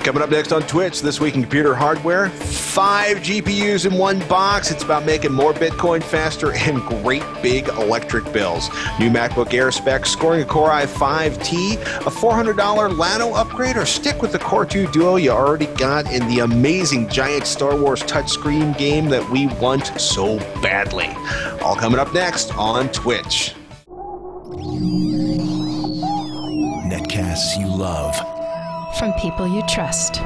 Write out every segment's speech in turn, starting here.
Coming up next on Twitch, This Week in Computer Hardware, 5 GPUs in one box. It's about making more Bitcoin faster and great big electric bills. New MacBook Air specs, scoring a Core i5-T, a $400 Llano upgrade, or stick with the Core 2 Duo you already got in the amazing giant Star Wars touchscreen game that we want so badly. All coming up next on Twitch. Netcasts you love. From people you trust.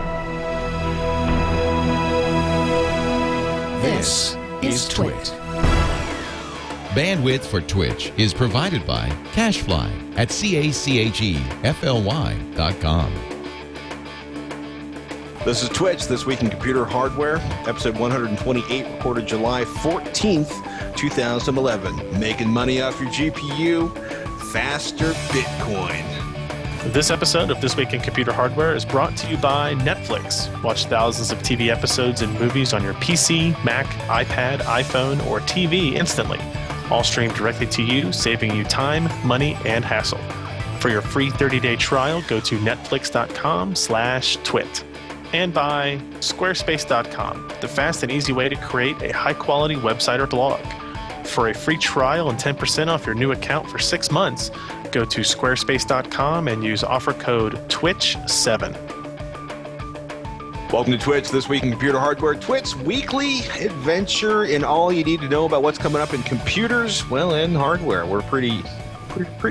This is Twitch. Bandwidth for Twitch is provided by Cachefly at CACHEFLY.com. This is Twitch, This Week in Computer Hardware, episode 128, recorded July 14th, 2011. Making money off your GPU, faster Bitcoin. This episode of This Week in Computer Hardware is brought to you by Netflix. Watch thousands of TV episodes and movies on your PC, Mac, iPad, iPhone, or TV instantly. All streamed directly to you, saving you time, money, and hassle. For your free 30-day trial, go to netflix.com/twit. And by Squarespace.com, the fast and easy way to create a high-quality website or blog. For a free trial and 10% off your new account for 6 months, go to squarespace.com and use offer code TWITCH7. Welcome to Twitch, This Week in Computer Hardware, Twitch's weekly adventure in all you need to know about what's coming up in computers, well, and hardware. We're pretty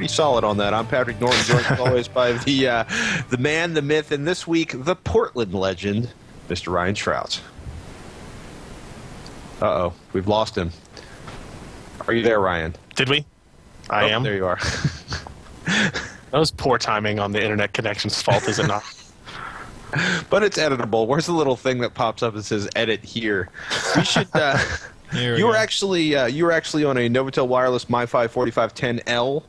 solid on that. I'm Patrick Norton, joined as always by the man, the myth, and this week, the Portland legend, Mr. Ryan Shrout. Uh-oh, we've lost him. Are you there, Ryan? Did we? I am. There you are. That was poor timing on the internet connection's fault, is it not? But it's editable. Where's the little thing that pops up that says "edit here"? We should. You were actually on a Novatel wireless MiFi 4510L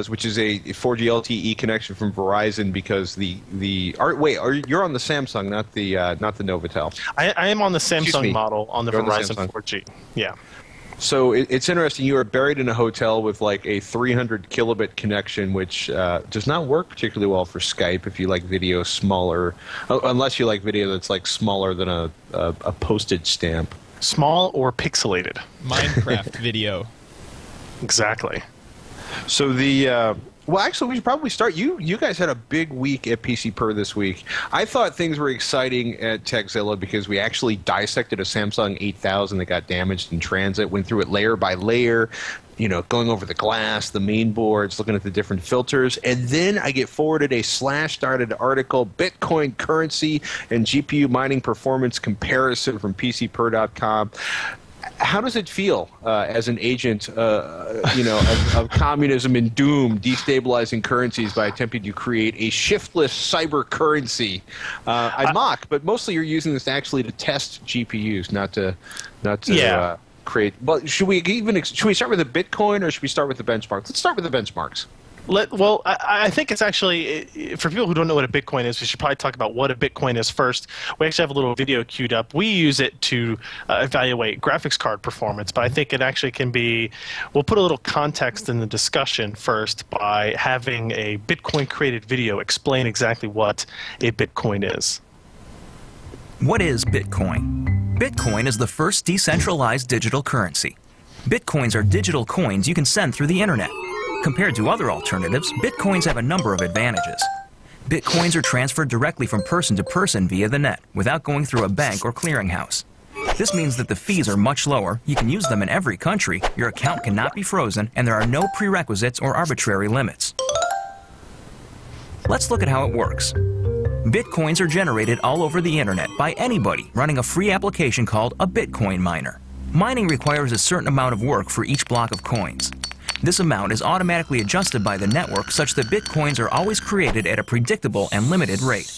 which is a 4G LTE connection from Verizon because you're on the Samsung, not the Novatel. I am on the Samsung model on the Verizon 4G. Yeah. So it's interesting. You are buried in a hotel with like a 300 kilobit connection, which does not work particularly well for Skype if you like video smaller, unless you like video that's like smaller than a postage stamp. Small or pixelated. Minecraft video. Exactly. So well, actually, we should probably start. You guys had a big week at PC Per this week. I thought things were exciting at Tekzilla because we actually dissected a Samsung 8000 that got damaged in transit, went through it layer by layer, going over the glass, the main boards, looking at the different filters. And then I get forwarded a /started article, Bitcoin currency and GPU mining performance comparison from PCPer.com. How does it feel as an agent, of communism and doom, destabilizing currencies by attempting to create a shiftless cyber currency? I mock, but mostly you're using this actually to test GPUs, not to create. Well, should we start with the Bitcoin or should we start with the benchmarks? Let's start with the benchmarks. I think it's actually, for people who don't know what a Bitcoin is, we should probably talk about what a Bitcoin is first. We actually have a little video queued up. We use it to evaluate graphics card performance, but I think it actually can be, we'll put a little context in the discussion first by having a Bitcoin-created video explain exactly what a Bitcoin is. What is Bitcoin? Bitcoin is the first decentralized digital currency. Bitcoins are digital coins you can send through the internet. Compared to other alternatives, Bitcoins have a number of advantages. Bitcoins are transferred directly from person to person via the net, without going through a bank or clearinghouse. This means that the fees are much lower, you can use them in every country, your account cannot be frozen, and there are no prerequisites or arbitrary limits. Let's look at how it works. Bitcoins are generated all over the internet by anybody running a free application called a Bitcoin miner. Mining requires a certain amount of work for each block of coins. This amount is automatically adjusted by the network such that Bitcoins are always created at a predictable and limited rate.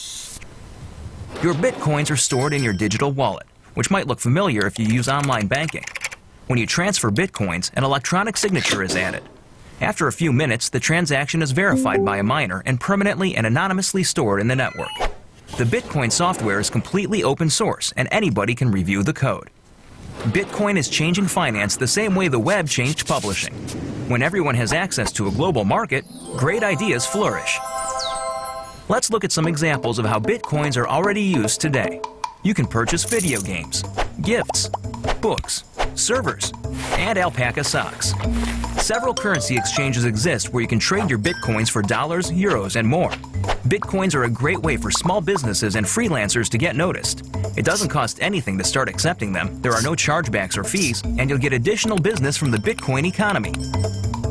Your Bitcoins are stored in your digital wallet, which might look familiar if you use online banking. When you transfer Bitcoins, an electronic signature is added. After a few minutes, the transaction is verified by a miner and permanently and anonymously stored in the network. The Bitcoin software is completely open source and anybody can review the code. Bitcoin is changing finance the same way the web changed publishing. When everyone has access to a global market, great ideas flourish. Let's look at some examples of how Bitcoins are already used today. You can purchase video games, gifts, books, servers, and alpaca socks. Several currency exchanges exist where you can trade your Bitcoins for dollars, euros, and more. Bitcoins are a great way for small businesses and freelancers to get noticed. It doesn't cost anything to start accepting them, there are no chargebacks or fees, and you'll get additional business from the Bitcoin economy.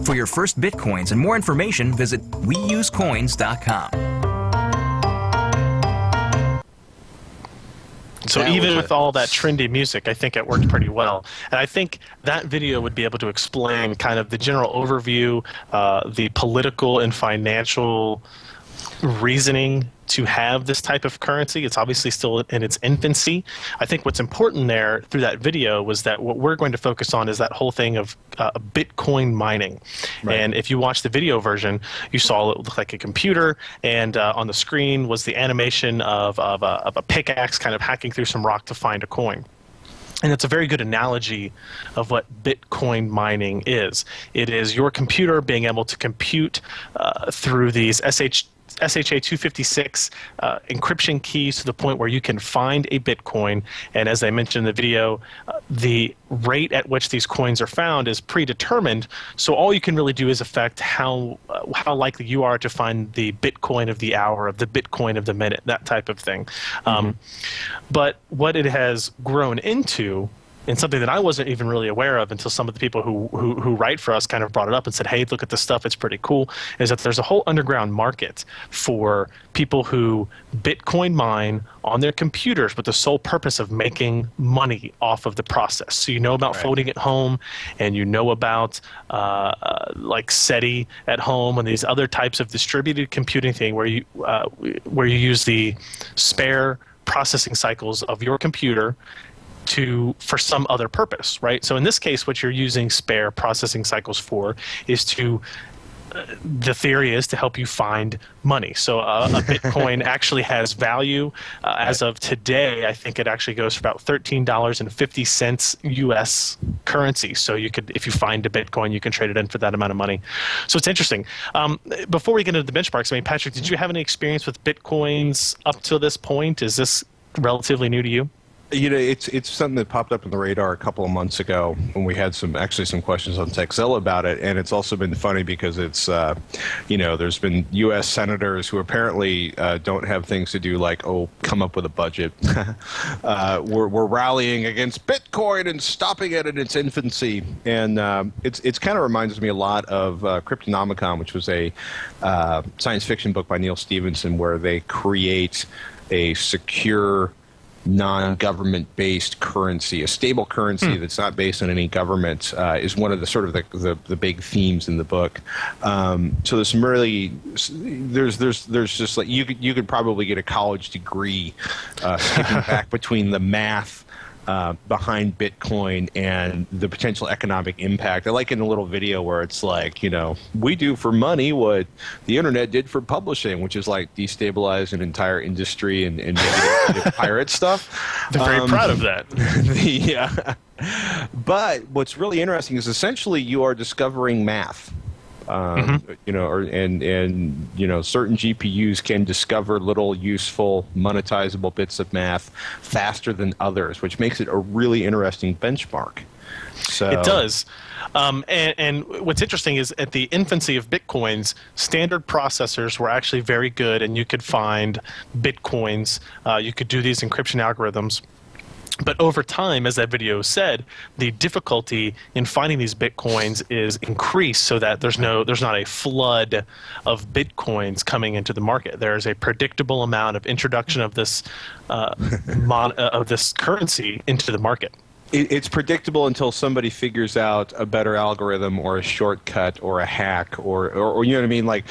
For your first Bitcoins and more information, visit weusecoins.com. So even with all that trendy music, I think it worked pretty well. And I think that video would be able to explain kind of the general overview, the political and financial reasoning to have this type of currency. It's obviously still in its infancy. I think what's important there through that video was that what we're going to focus on is that whole thing of Bitcoin mining. Right. And if you watch the video version, you saw it looked like a computer, and on the screen was the animation of a pickaxe kind of hacking through some rock to find a coin. And it's a very good analogy of what Bitcoin mining is. It is your computer being able to compute through these SHA-256 encryption keys to the point where you can find a Bitcoin. And as I mentioned in the video, the rate at which these coins are found is predetermined. So all you can really do is affect how likely you are to find the Bitcoin of the hour, of the Bitcoin of the minute, that type of thing. But what it has grown into, and something that I wasn't even really aware of until some of the people who write for us kind of brought it up and said, hey, look at this stuff, it's pretty cool, is that there's a whole underground market for people who Bitcoin mine on their computers with the sole purpose of making money off of the process. So you know about folding at home, and you know about like SETI at home and these other types of distributed computing thing where you use the spare processing cycles of your computer for some other purpose, right? So in this case, what you're using spare processing cycles for is the theory is to help you find money. So a Bitcoin actually has value. As of today, I think it actually goes for about $13.50 US currency. So you could, if you find a Bitcoin, you can trade it in for that amount of money. So it's interesting. Before we get into the benchmarks, I mean, Patrick, did you have any experience with Bitcoins up to this point? Is this relatively new to you? You know, it's something that popped up on the radar a couple of months ago when we had some questions on Techzilla about it, and it's also been funny because it's you know, there's been U.S. senators who apparently don't have things to do like, oh, come up with a budget. We're rallying against Bitcoin and stopping it in its infancy, and it's kind of reminds me a lot of Cryptonomicon, which was a science fiction book by Neil Stephenson, where they create a secure, non-government-based currency, a stable currency that's not based on any government, is one of the sort of the big themes in the book. So there's some really there's just like you could probably get a college degree skipping back between the math behind Bitcoin and the potential economic impact. I like in the little video where it's like, you know, we do for money what the internet did for publishing, which is like destabilize an entire industry and maybe pirate stuff. They're very proud of that. But what's really interesting is essentially you are discovering math. You know, and you know, certain GPUs can discover little useful monetizable bits of math faster than others, which makes it a really interesting benchmark. So it does. And what's interesting is at the infancy of Bitcoins, standard processors were actually very good, and you could find Bitcoins. You could do these encryption algorithms. But over time, as that video said, the difficulty in finding these Bitcoins is increased so that there's not a flood of Bitcoins coming into the market. There's a predictable amount of introduction of this this currency into the market. It's predictable until somebody figures out a better algorithm or a shortcut or a hack or you know what I mean? Like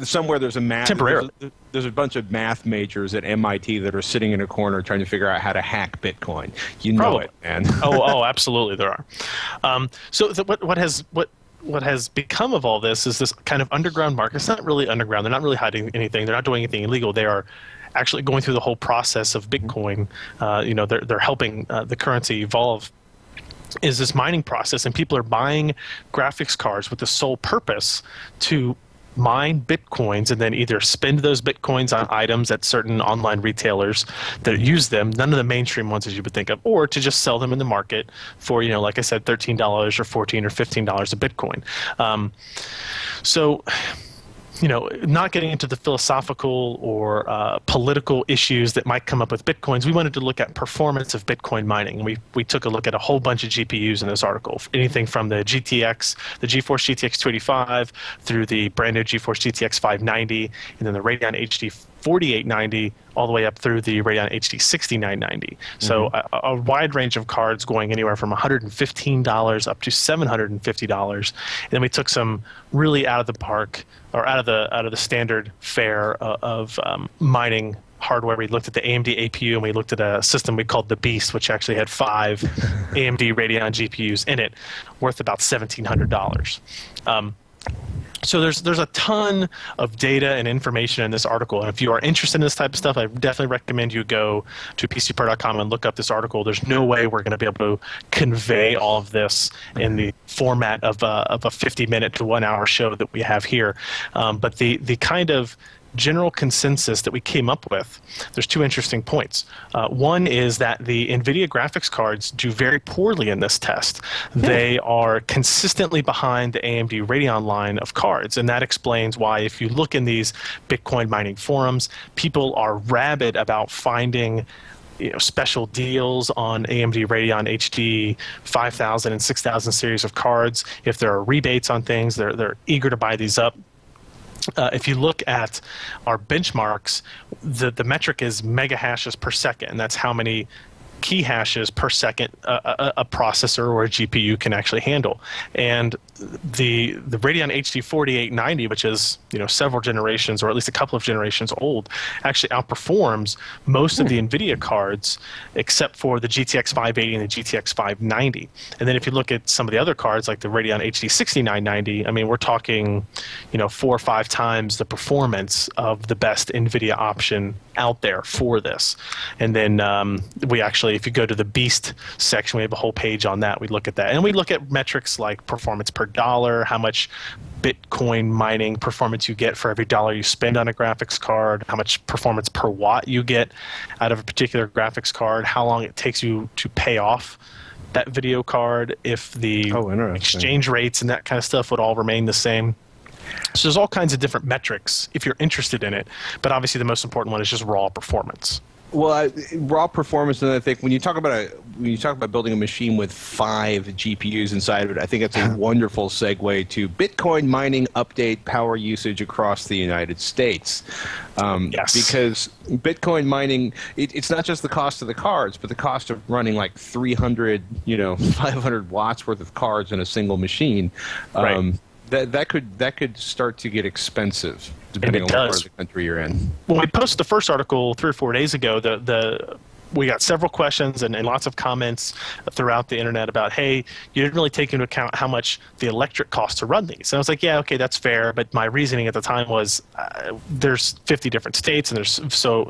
somewhere there's a math temporarily. There's a bunch of math majors at MIT that are sitting in a corner trying to figure out how to hack Bitcoin. You know it, man. oh, absolutely, there are. So what has become of all this is this kind of underground market. It's not really underground. They're not really hiding anything. They're not doing anything illegal. They are actually going through the whole process of Bitcoin. You know, they're helping the currency evolve. Is this mining process, and people are buying graphics cards with the sole purpose to mine Bitcoins and then either spend those Bitcoins on items at certain online retailers that use them, none of the mainstream ones as you would think of, or to just sell them in the market for, like I said, $13 or $14 or $15 a Bitcoin. So, not getting into the philosophical or political issues that might come up with Bitcoins, we wanted to look at performance of Bitcoin mining. And we took a look at a whole bunch of GPUs in this article, anything from the GeForce GTX 285 through the brand new GeForce GTX 590, and then the Radeon HD 4890 all the way up through the Radeon HD 6990. So a wide range of cards going anywhere from $115 up to $750. And then we took some really out of the park or out of the standard fare of mining hardware. We looked at the AMD Apu and we looked at a system we called the Beast, which actually had 5 AMD Radeon GPUs in it, worth about $1,700. So there's a ton of data and information in this article, and if you are interested in this type of stuff, I definitely recommend you go to PCPer.com and look up this article. There's no way we're going to be able to convey all of this in the format of a 50-minute to 1-hour show that we have here, but the kind of general consensus that we came up with, there's 2 interesting points. One is that the NVIDIA graphics cards do very poorly in this test. They are consistently behind the AMD Radeon line of cards, and that explains why if you look in these Bitcoin mining forums, people are rabid about finding special deals on AMD Radeon HD 5000 and 6000 series of cards. If there are rebates on things, they're eager to buy these up. If you look at our benchmarks, the metric is mega hashes per second, and that's how many key hashes per second a processor or a GPU can actually handle. And the Radeon HD 4890, which is several generations or at least a couple of generations old, actually outperforms most of the NVIDIA cards except for the GTX 580 and the GTX 590. And then if you look at some of the other cards like the Radeon HD 6990, I mean, we're talking 4 or 5 times the performance of the best NVIDIA option out there for this. And then we actually, if you go to the Beast section, we have a whole page on that. We look at that. And we look at metrics like performance per dollar, how much Bitcoin mining performance you get for every dollar you spend on a graphics card, how much performance per watt you get out of a particular graphics card, how long it takes you to pay off that video card, if the exchange rates and that kind of stuff would all remain the same. So there's all kinds of different metrics if you're interested in it, but obviously the most important one is just raw performance. Well, raw performance, and I think when you talk about building a machine with 5 GPUs inside of it, I think it's a wonderful segue to Bitcoin mining update power usage across the United States. Yes. Because Bitcoin mining, it's not just the cost of the cards, but the cost of running like 300, 500 watts worth of cards in a single machine. Right. That could start to get expensive depending on what part of the country you're in. When we posted the first article 3 or 4 days ago, we got several questions and lots of comments throughout the internet about, hey, you didn't really take into account how much the electric costs to run these. And I was like, yeah, okay, that's fair. But my reasoning at the time was there's 50 different states and there's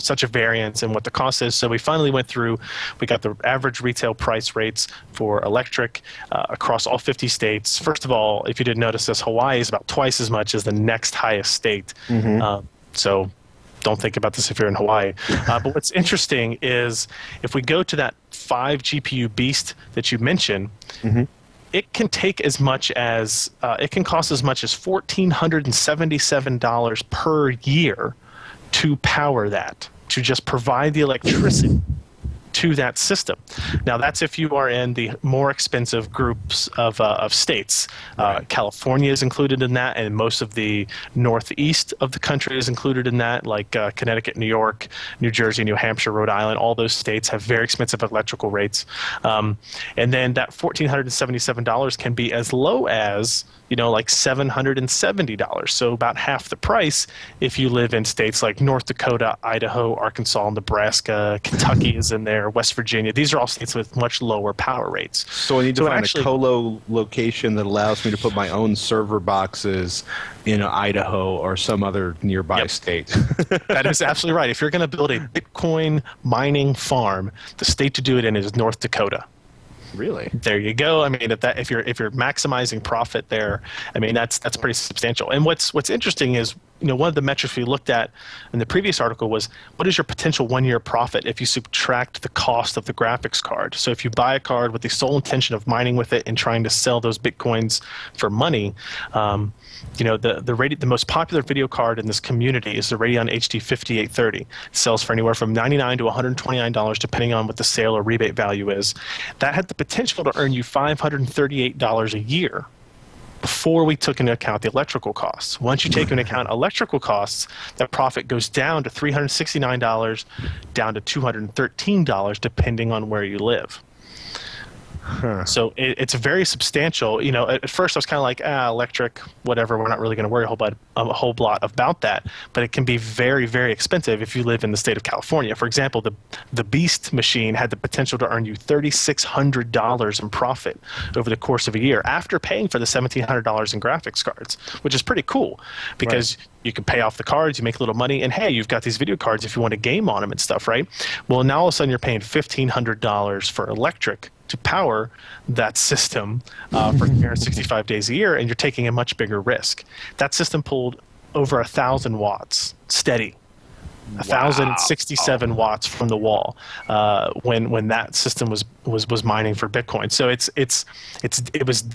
such a variance in what the cost is. So we finally went through, we got the average retail price rates for electric across all 50 states. First of all, if you didn't notice this, Hawaii is about twice as much as the next highest state. So don't think about this if you're in Hawaii. But what's interesting is if we go to that 5 GPU Beast that you mentioned, it can take as much as it can cost as much as $1,477 per year to power that, to just provide the electricity to that system. Now, that's if you are in the more expensive groups of states. California is included in that, and most of the northeast of the country is included in that, like Connecticut, New York, New Jersey, New Hampshire, Rhode Island. All those states have very expensive electrical rates. And then that $1,477 can be as low as like $770, so about half the price if you live in states like North Dakota, Idaho, Arkansas, Nebraska, Kentucky is in there, West Virginia. These are all states with much lower power rates. So I need to find a colo location that allows me to put my own server boxes in Idaho or some other nearby state. That is absolutely right. If you're going to build a Bitcoin mining farm, the state to do it in is North Dakota. Really? There you go. I mean, if you're maximizing profit there, I mean that's pretty substantial. And what's interesting is, one of the metrics we looked at in the previous article was what is your potential 1-year profit if you subtract the cost of the graphics card. So if you buy a card with the sole intention of mining with it and trying to sell those bitcoins for money, the most popular video card in this community is the Radeon HD 5830. It sells for anywhere from $99 to $129 depending on what the sale or rebate value is. That had the potential to earn you $538 a year before we took into account the electrical costs. Once you take into account electrical costs, that profit goes down to $369, down to $213 depending on where you live. So it's very substantial. At first I was kind of like, electric, whatever. We're not really going to worry a whole lot about that. But it can be very, very expensive if you live in the state of California. For example, the Beast machine had the potential to earn you $3,600 in profit over the course of a year after paying for the $1,700 in graphics cards, which is pretty cool because you can pay off the cards, you make a little money, and hey, you've got these video cards if you want to game on them and stuff, right? Well, now all of a sudden you're paying $1,500 for electric to power that system for 365 days a year, and you're taking a much bigger risk. That system pulled over 1,000 watts steady, 1,067 watts from the wall when that system was mining for Bitcoin. So it was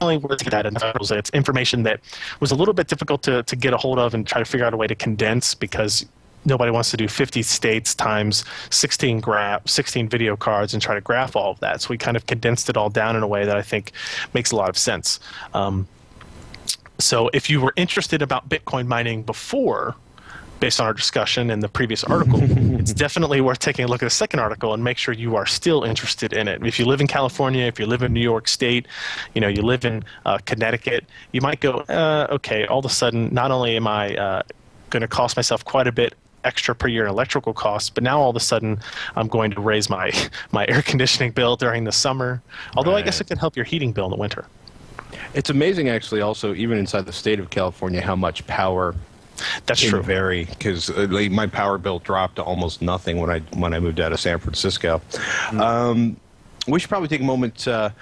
worth that, and it's information that was a little bit difficult to get a hold of and try to figure out a way to condense because nobody wants to do 50 states times 16 video cards and try to graph all of that. So we kind of condensed it all down in a way that I think makes a lot of sense. So if you were interested about Bitcoin mining before, based on our discussion in the previous article, it's definitely worth taking a look at the second article and make sure you are still interested in it. If you live in California, if you live in New York State, you live in Connecticut, you might go, okay, all of a sudden, not only am I going to cost myself quite a bit extra per year in electrical costs, but now all of a sudden I'm going to raise my air conditioning bill during the summer, although I guess it could help your heating bill in the winter. It's amazing, actually, also, even inside the state of California, how much power can vary, because my power bill dropped to almost nothing when I moved out of San Francisco. We should probably take a moment to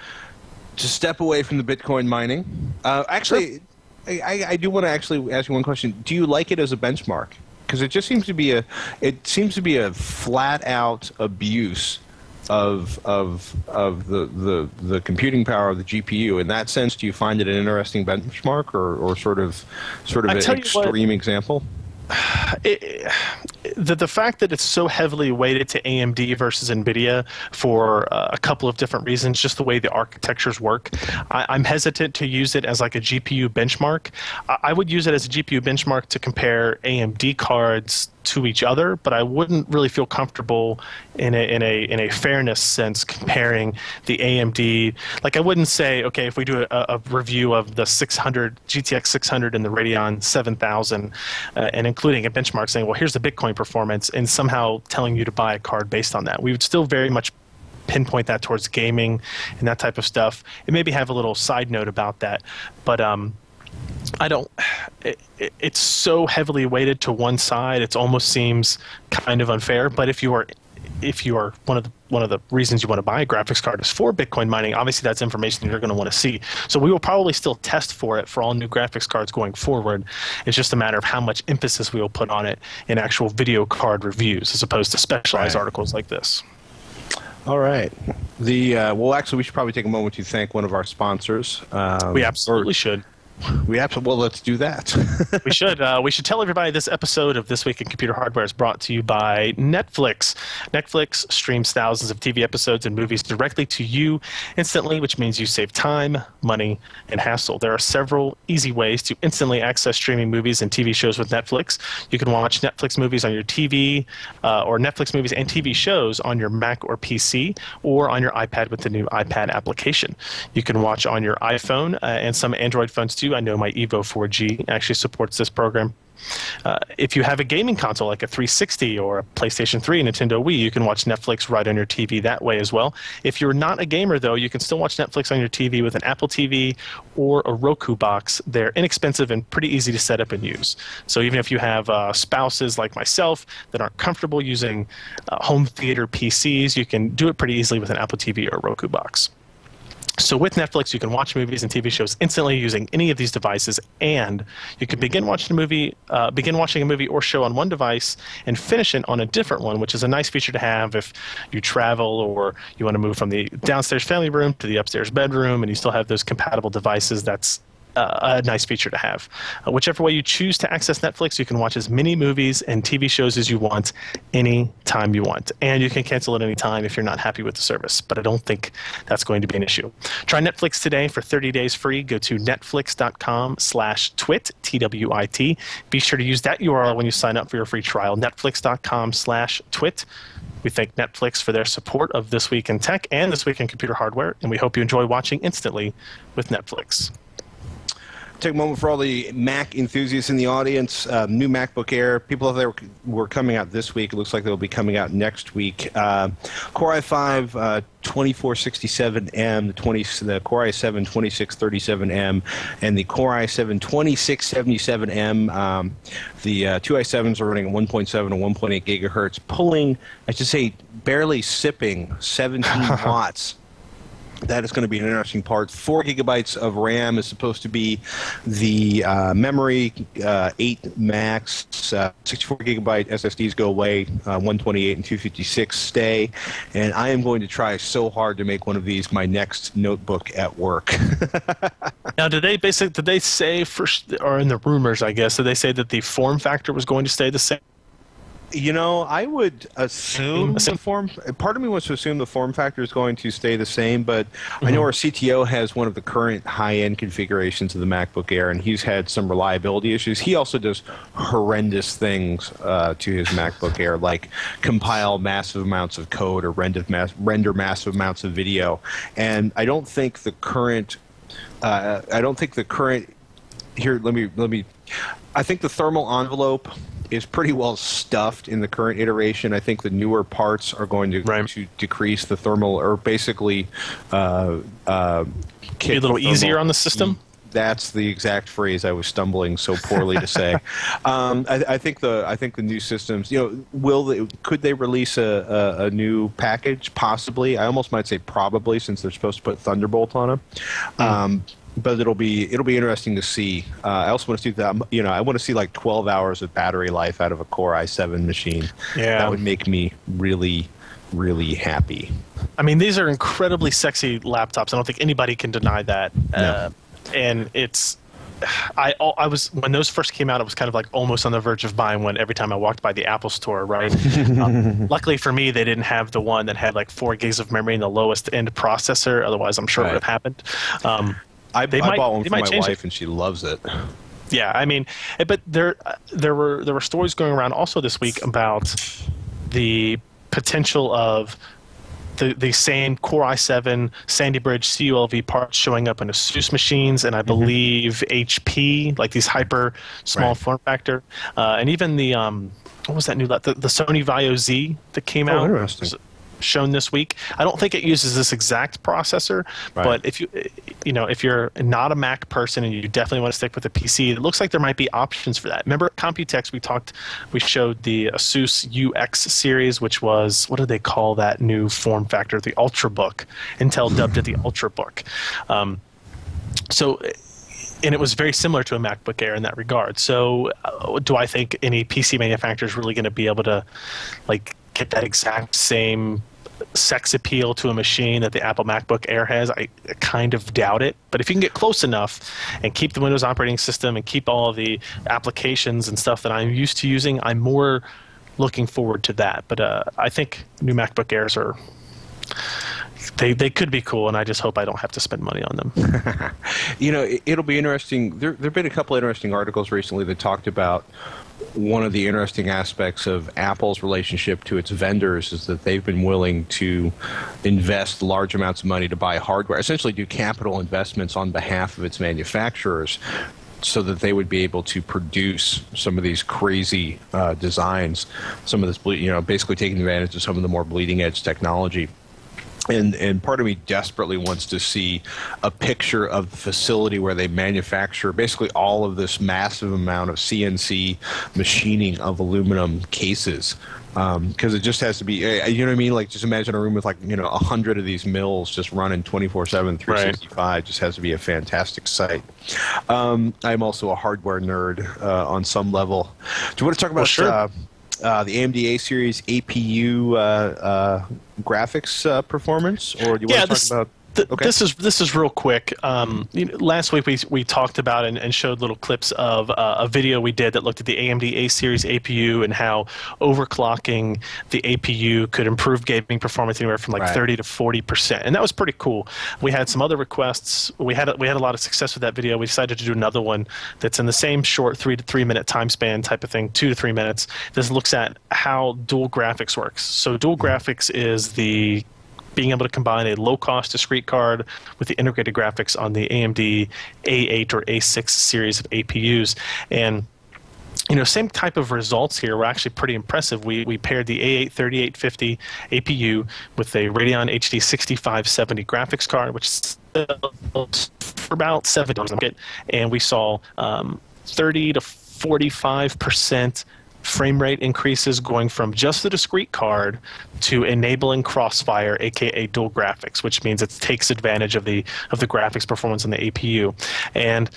step away from the Bitcoin mining. Actually, I do want to actually ask you one question. Do you like it as a benchmark? Because it just seems to be a flat-out abuse of the computing power of the GPU. In that sense, do you find it an interesting benchmark or sort of an extreme example? The fact that it's so heavily weighted to AMD versus NVIDIA for a couple of different reasons, just the way the architectures work, I'm hesitant to use it as like a GPU benchmark. I would use it as a GPU benchmark to compare AMD cards to each other, but I wouldn't really feel comfortable in a fairness sense comparing the AMD. Like I wouldn't say, okay, if we do a review of the GTX 600 and the Radeon 7000, and including a benchmark saying, well, here's the Bitcoin performance, and somehow telling you to buy a card based on that, we would still very much pinpoint that towards gaming and that type of stuff, and maybe have a little side note about that, but it's so heavily weighted to one side, it almost seems kind of unfair. But if you are one of the reasons you want to buy a graphics card is for Bitcoin mining, obviously that's information you're going to want to see. So we will probably still test for it for all new graphics cards going forward. It's just a matter of how much emphasis we will put on it in actual video card reviews as opposed to specialized articles like this. All right. Well, actually, we should probably take a moment to thank one of our sponsors. We absolutely should. Well, let's do that. We should. We should tell everybody this episode of This Week in Computer Hardware is brought to you by Netflix. Netflix streams thousands of TV episodes and movies directly to you instantly, which means you save time, money, and hassle. There are several easy ways to instantly access streaming movies and TV shows with Netflix. You can watch Netflix movies on your TV, or Netflix movies and TV shows on your Mac or PC, or on your iPad with the new iPad application. You can watch on your iPhone and some Android phones too. I know my Evo 4G actually supports this program If you have a gaming console like a 360 or a PlayStation 3, Nintendo Wii, you can watch Netflix right on your TV that way as well. If you're not a gamer, though, you can still watch Netflix on your TV with an Apple TV or a Roku box. They're inexpensive and pretty easy to set up and use. So even if you have spouses like myself that aren't comfortable using home theater PCs, you can do it pretty easily with an Apple TV or a Roku box. So with Netflix, you can watch movies and TV shows instantly using any of these devices, and you can begin watching a movie or show on one device and finish it on a different one, which is a nice feature to have if you travel or you want to move from the downstairs family room to the upstairs bedroom, and you still have those compatible devices. That's a nice feature to have. Whichever way you choose to access Netflix, you can watch as many movies and TV shows as you want, anytime you want. And you can cancel at any time if you're not happy with the service. But I don't think that's going to be an issue. Try Netflix today for 30 days free. Go to netflix.com/twit, TWIT. Be sure to use that URL when you sign up for your free trial, netflix.com/twit. We thank Netflix for their support of This Week in Tech and This Week in Computer Hardware, and we hope you enjoy watching instantly with Netflix. Take a moment for all the Mac enthusiasts in the audience. New MacBook Air. People out there were coming out this week. It looks like they'll be coming out next week. Core i5 2467M, the Core i7 2637M, and the Core i7 2677M. The two i7s are running at 1.7 and 1.8 gigahertz, pulling, I should say, barely sipping 17 watts. That is going to be an interesting part. 4 gigabytes of RAM is supposed to be the memory, 8 max, 64 gigabyte SSDs go away, 128 and 256 stay, and I am going to try so hard to make one of these my next notebook at work. Now, did they say, or in the rumors, I guess, did they say that the form factor was going to stay the same? You know, I would assume part of me wants to assume the form factor is going to stay the same, but I know our CTO has one of the current high-end configurations of the MacBook Air, and he's had some reliability issues. He also does horrendous things to his MacBook Air, like compile massive amounts of code or render massive amounts of video. And I don't think the current here, let me I think the thermal envelope is pretty well stuffed in the current iteration. I think the newer parts are going to decrease the thermal, or basically be a little easier on the system. That's the exact phrase I was stumbling so poorly to say. I think the new systems, could they release a new package? Possibly. I almost might say probably, since they're supposed to put Thunderbolt on them. But it'll be interesting to see. I also want to see that. I want to see like 12 hours of battery life out of a Core i7 machine. Yeah, that would make me really, really happy. I mean, these are incredibly sexy laptops. I don't think anybody can deny that. No. And it's, I was, when those first came out, I was kind of like almost on the verge of buying one every time I walked by the Apple store, right? Luckily for me, they didn't have the one that had like 4 gigs of memory and the lowest end processor. Otherwise, I'm sure it would have happened. I bought one for my wife, and she loves it. Yeah, I mean, but there were stories going around also this week about the potential of the same Core i7 Sandy Bridge CULV parts showing up in ASUS machines, and I believe HP, like these hyper small form factor, and even the what was that new the Sony Vaio Z that came out. Interesting. Shown this week. I don't think it uses this exact processor, but if if you're not a Mac person and you definitely want to stick with a PC, it looks like there might be options for that. Remember at Computex we showed the Asus UX series, which was, what did they call that new form factor? The Ultrabook. Intel dubbed it the Ultrabook. And it was very similar to a MacBook Air in that regard. So do I think any PC manufacturer is really going to be able to get that exact same sex appeal to a machine that the Apple MacBook Air has? I kind of doubt it. But if you can get close enough and keep the Windows operating system and keep all of the applications and stuff that I'm used to using, I'm more looking forward to that. But I think new MacBook Airs are... They could be cool, and I just hope I don't have to spend money on them. It'll be interesting. There have been a couple interesting articles recently that talked about one of the interesting aspects of Apple's relationship to its vendors is that they've been willing to invest large amounts of money to buy hardware, essentially do capital investments on behalf of its manufacturers, so that they would be able to produce some of these crazy designs, some of this, basically taking advantage of some of the more bleeding edge technology. And part of me desperately wants to see a picture of the facility where they manufacture basically all of this massive amount of CNC machining of aluminum cases. Because it just has to be, you know what I mean? Like, just imagine a room with 100 of these mills just running 24/7, 365. Right. Just has to be a fantastic site. I'm also a hardware nerd on some level. Do you want to talk about the AMD A series APU graphics performance, or do you want to talk about? Okay. This is real quick. Last week we talked about and showed little clips of a video we did that looked at the AMD A series APU and how overclocking the APU could improve gaming performance anywhere from 30 to 40%, and that was pretty cool. We had some other requests. We had a lot of success with that video. We decided to do another one that's in the same short 3 to 3 minute time span type of thing, 2 to 3 minutes. This looks at how dual graphics works. So dual graphics is being able to combine a low-cost discrete card with the integrated graphics on the AMD A8 or A6 series of APUs. And same type of results here were actually pretty impressive. We paired the A8 3850 APU with a Radeon HD 6570 graphics card, which sells for about $7 a market, and we saw 30 to 45% frame rate increases going from just the discrete card to enabling crossfire, aka dual graphics, which means it takes advantage of the graphics performance on the APU. And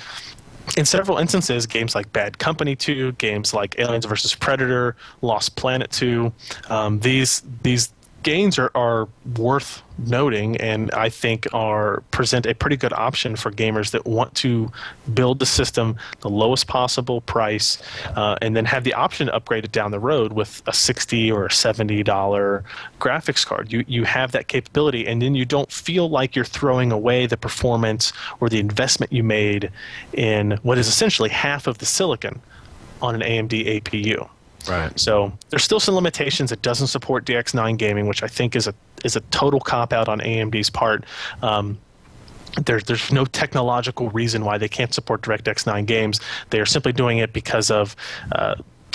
in several instances, games like Bad Company 2, games like Aliens vs. Predator, Lost Planet 2, these gains are worth noting, and I think present a pretty good option for gamers that want to build the system the lowest possible price, and then have the option to upgrade it down the road with a $60 or $70 graphics card. You have that capability, and then you don't feel like you're throwing away the performance or the investment you made in what is essentially half of the silicon on an AMD APU. Right. So there's still some limitations. It doesn't support DX9 gaming, which I think is a total cop-out on AMD's part. There's no technological reason why they can't support DirectX 9 games. They are simply doing it because of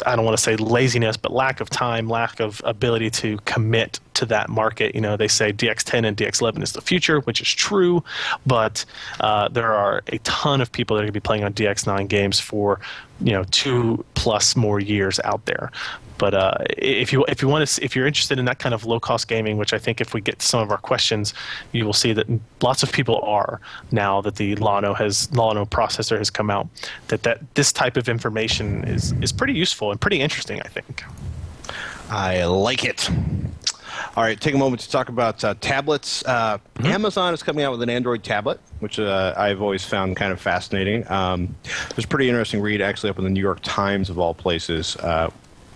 I don't want to say laziness, but lack of time, lack of ability to commit to that market. They say DX10 and DX11 is the future, which is true, but there are a ton of people that are going to be playing on DX9 games for 2+ more years out there. But if you're interested in that kind of low-cost gaming, which I think if we get to some of our questions, you will see that lots of people are now that the Llano processor has come out, that this type of information is pretty useful and pretty interesting, I think. I like it. All right, take a moment to talk about tablets. Amazon is coming out with an Android tablet, which I've always found kind of fascinating. There's a pretty interesting read actually up in the New York Times of all places.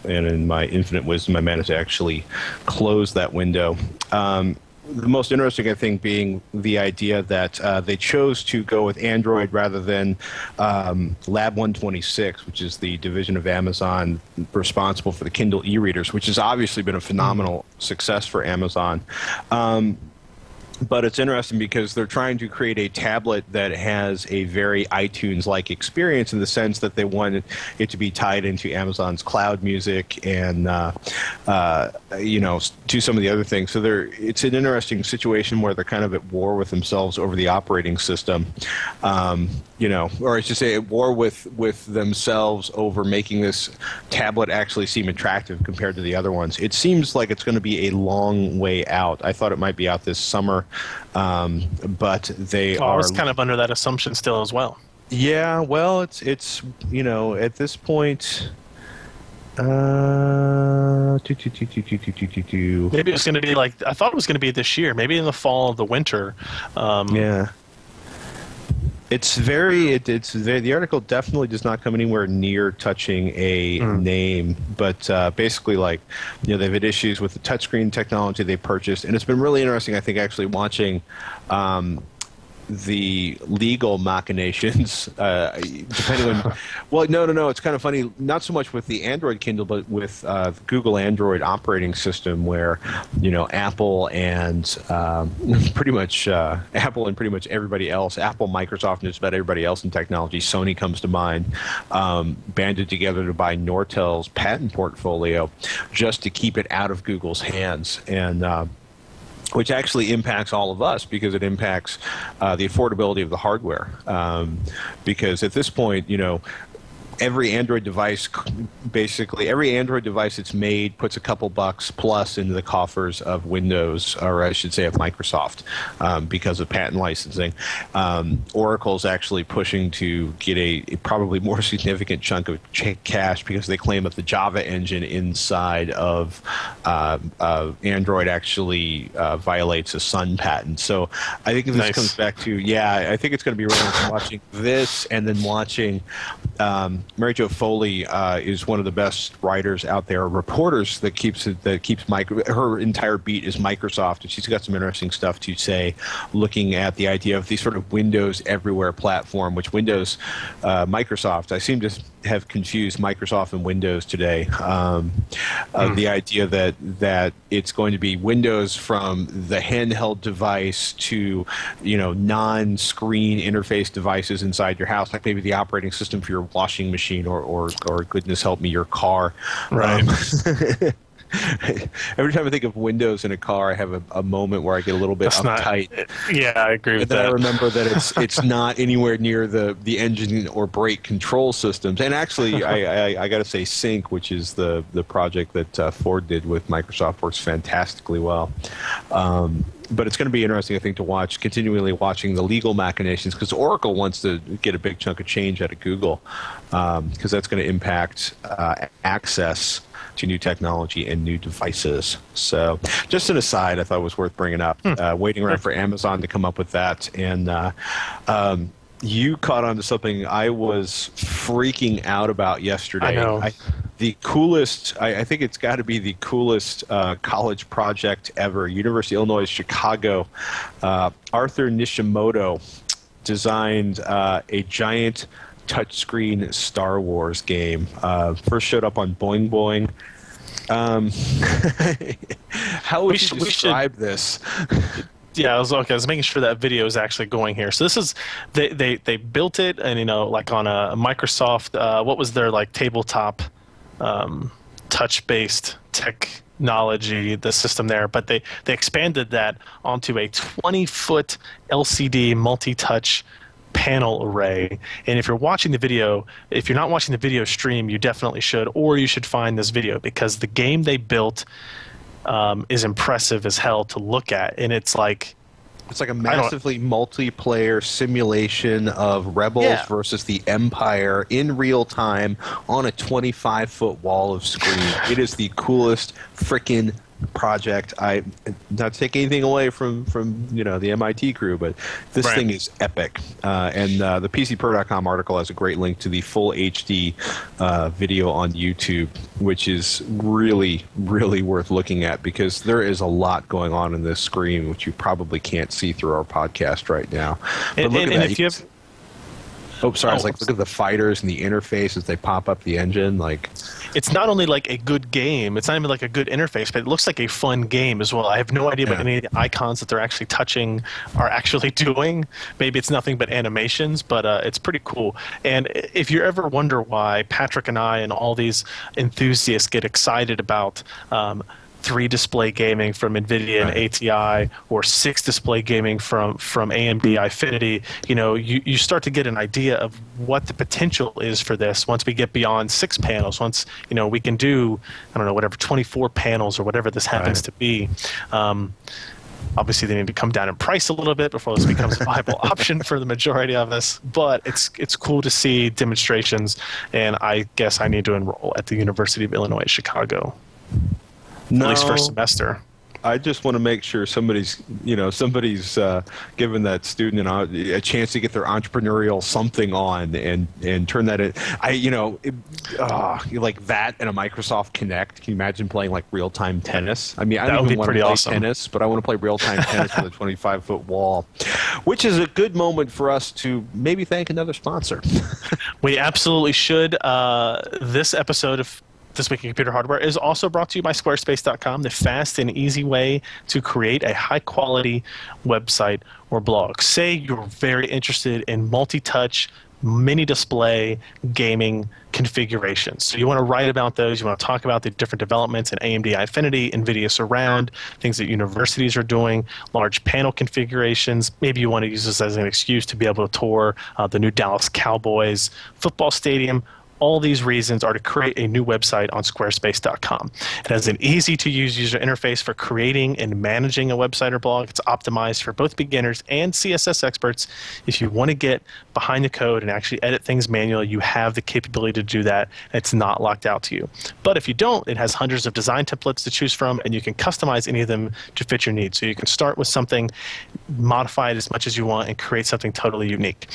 And in my infinite wisdom, I managed to actually close that window. The most interesting, I think, being the idea that they chose to go with Android rather than Lab 126, which is the division of Amazon responsible for the Kindle e-readers, which has obviously been a phenomenal success for Amazon. But it's interesting because they're trying to create a tablet that has a very iTunes-like experience in the sense that they wanted it to be tied into Amazon's cloud music and, to some of the other things. So it's an interesting situation where they're kind of at war with themselves over the operating system, or I should say at war with themselves over making this tablet actually seem attractive compared to the other ones. It seems like it's going to be a long way out. I thought it might be out this summer. But they are. I was kind of under that assumption still as well. Yeah, well, it's at this point. Maybe it was going to be I thought it was going to be this year. Maybe in the fall of the winter. Yeah. It's the article definitely does not come anywhere near touching a name, but basically they've had issues with the touchscreen technology they purchased, and it's been really interesting, I think, actually watching the legal machinations, depending on. Well, no. It's kind of funny. Not so much with the Android Kindle, but with Google Android operating system, where Apple and pretty much everybody else, Apple, Microsoft, and just about everybody else in technology. Sony comes to mind. Banded together to buy Nortel's patent portfolio just to keep it out of Google's hands, and which actually impacts all of us because it impacts the affordability of the hardware. Because at this point, every Android device, basically every Android device that's made puts a couple bucks plus into the coffers of Windows, or I should say of Microsoft, because of patent licensing. Oracle's actually pushing to get a probably more significant chunk of cash because they claim that the Java engine inside of Android actually violates a Sun patent. So I think this comes back to, I think it's going to be random watching this and then watching Mary Jo Foley is one of the best writers out there, reporters that keeps her entire beat is Microsoft, and she's got some interesting stuff to say, looking at the idea of the sort of Windows everywhere platform, which Microsoft, I seem to have confused Microsoft and Windows today. The idea that it's going to be Windows from the handheld device to non-screen interface devices inside your house, like maybe the operating system for your washing machine or goodness help me, your car. Right. Every time I think of Windows in a car, I have a moment where I get a little bit uptight. I agree with that. I remember that it's not anywhere near the engine or brake control systems. And actually, I got to say, Sync, which is the project that Ford did with Microsoft, works fantastically well. But it's going to be interesting, I think, to continually watching the legal machinations, because Oracle wants to get a big chunk of change out of Google, because that's going to impact access to new technology and new devices. So just an aside I thought was worth bringing up. Waiting around for Amazon to come up with that. And you caught on to something I was freaking out about yesterday. I know. The coolest, I think it's got to be the coolest college project ever. University of Illinois Chicago. Arthur Nishimoto designed a giant touchscreen Star Wars game. First showed up on Boing Boing. How would you describe this? Yeah, I was making sure that video is actually going here. So this is they built it, and like on a Microsoft, what was their like tabletop touch-based technology, the system there, but they expanded that onto a 20-foot LCD multi-touch panel array. And if you're watching the video, if you're not watching the video stream, you definitely should, or you should find this video, because the game they built is impressive as hell to look at. And it's like a massively multiplayer simulation of Rebels versus the Empire in real time on a 25-foot wall of screen. It is the coolest frickin' project. I not to take anything away from the MIT crew, but this thing is epic. And the PCPro.com article has a great link to the full HD video on YouTube, which is really, really worth looking at, because there is a lot going on in this screen which you probably can't see through our podcast right now. But look at that. If you have Oh, sorry. I was like, look at the fighters and the interface as they pop up the engine. Like, it's not only like a good game, it's not even like a good interface, but it looks like a fun game as well. I have no idea what any of the icons that they're actually touching are actually doing. Maybe it's nothing but animations, but it's pretty cool. And if you ever wonder why Patrick and I and all these enthusiasts get excited about 3-display gaming from NVIDIA and ATI, or 6-display gaming from AMD Eyefinity, you start to get an idea of what the potential is for this once we get beyond 6 panels. Once, we can do, I don't know, whatever, 24 panels or whatever this happens to be. Obviously, they need to come down in price a little bit before this becomes a viable option for the majority of us. But it's cool to see demonstrations, and I guess I need to enroll at the University of Illinois Chicago. No. At least first semester. I just want to make sure somebody's given that student a chance to get their entrepreneurial something on and turn that in. Like that and a Microsoft Kinect. Can you imagine playing like real-time tennis? I mean, I don't even want to play tennis, but I want to play real-time tennis with a 25-foot wall, which is a good moment for us to maybe thank another sponsor. We absolutely should. This episode of This Week in Computer Hardware is also brought to you by Squarespace.com, the fast and easy way to create a high-quality website or blog. Say you're very interested in multi-touch, mini-display gaming configurations. So you want to write about those. You want to talk about the different developments in AMD Infinity, NVIDIA Surround, things that universities are doing, large panel configurations. Maybe you want to use this as an excuse to be able to tour the new Dallas Cowboys football stadium. All these reasons are to create a new website on Squarespace.com. It has an easy-to-use user interface for creating and managing a website or blog. It's optimized for both beginners and CSS experts. If you want to get behind the code and actually edit things manually, you have the capability to do that. It's not locked out to you. But if you don't, it has hundreds of design templates to choose from, and you can customize any of them to fit your needs. So you can start with something, modify it as much as you want, and create something totally unique.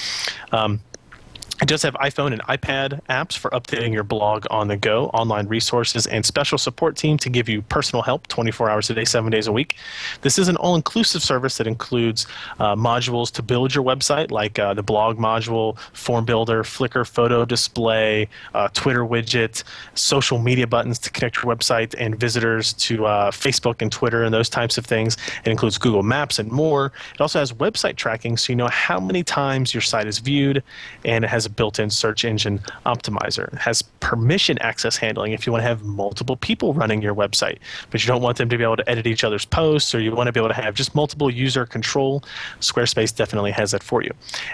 It does have iPhone and iPad apps for updating your blog on the go, online resources, and special support team to give you personal help 24 hours a day, 7 days a week. This is an all-inclusive service that includes modules to build your website, like the blog module, form builder, Flickr photo display, Twitter widget, social media buttons to connect your website and visitors to Facebook and Twitter and those types of things. It includes Google Maps and more. It also has website tracking, so you know how many times your site is viewed, and it has a built-in search engine optimizer. It has permission access handling if you want to have multiple people running your website, but you don't want them to be able to edit each other's posts, or you want to be able to have just multiple user control. Squarespace definitely has that for you.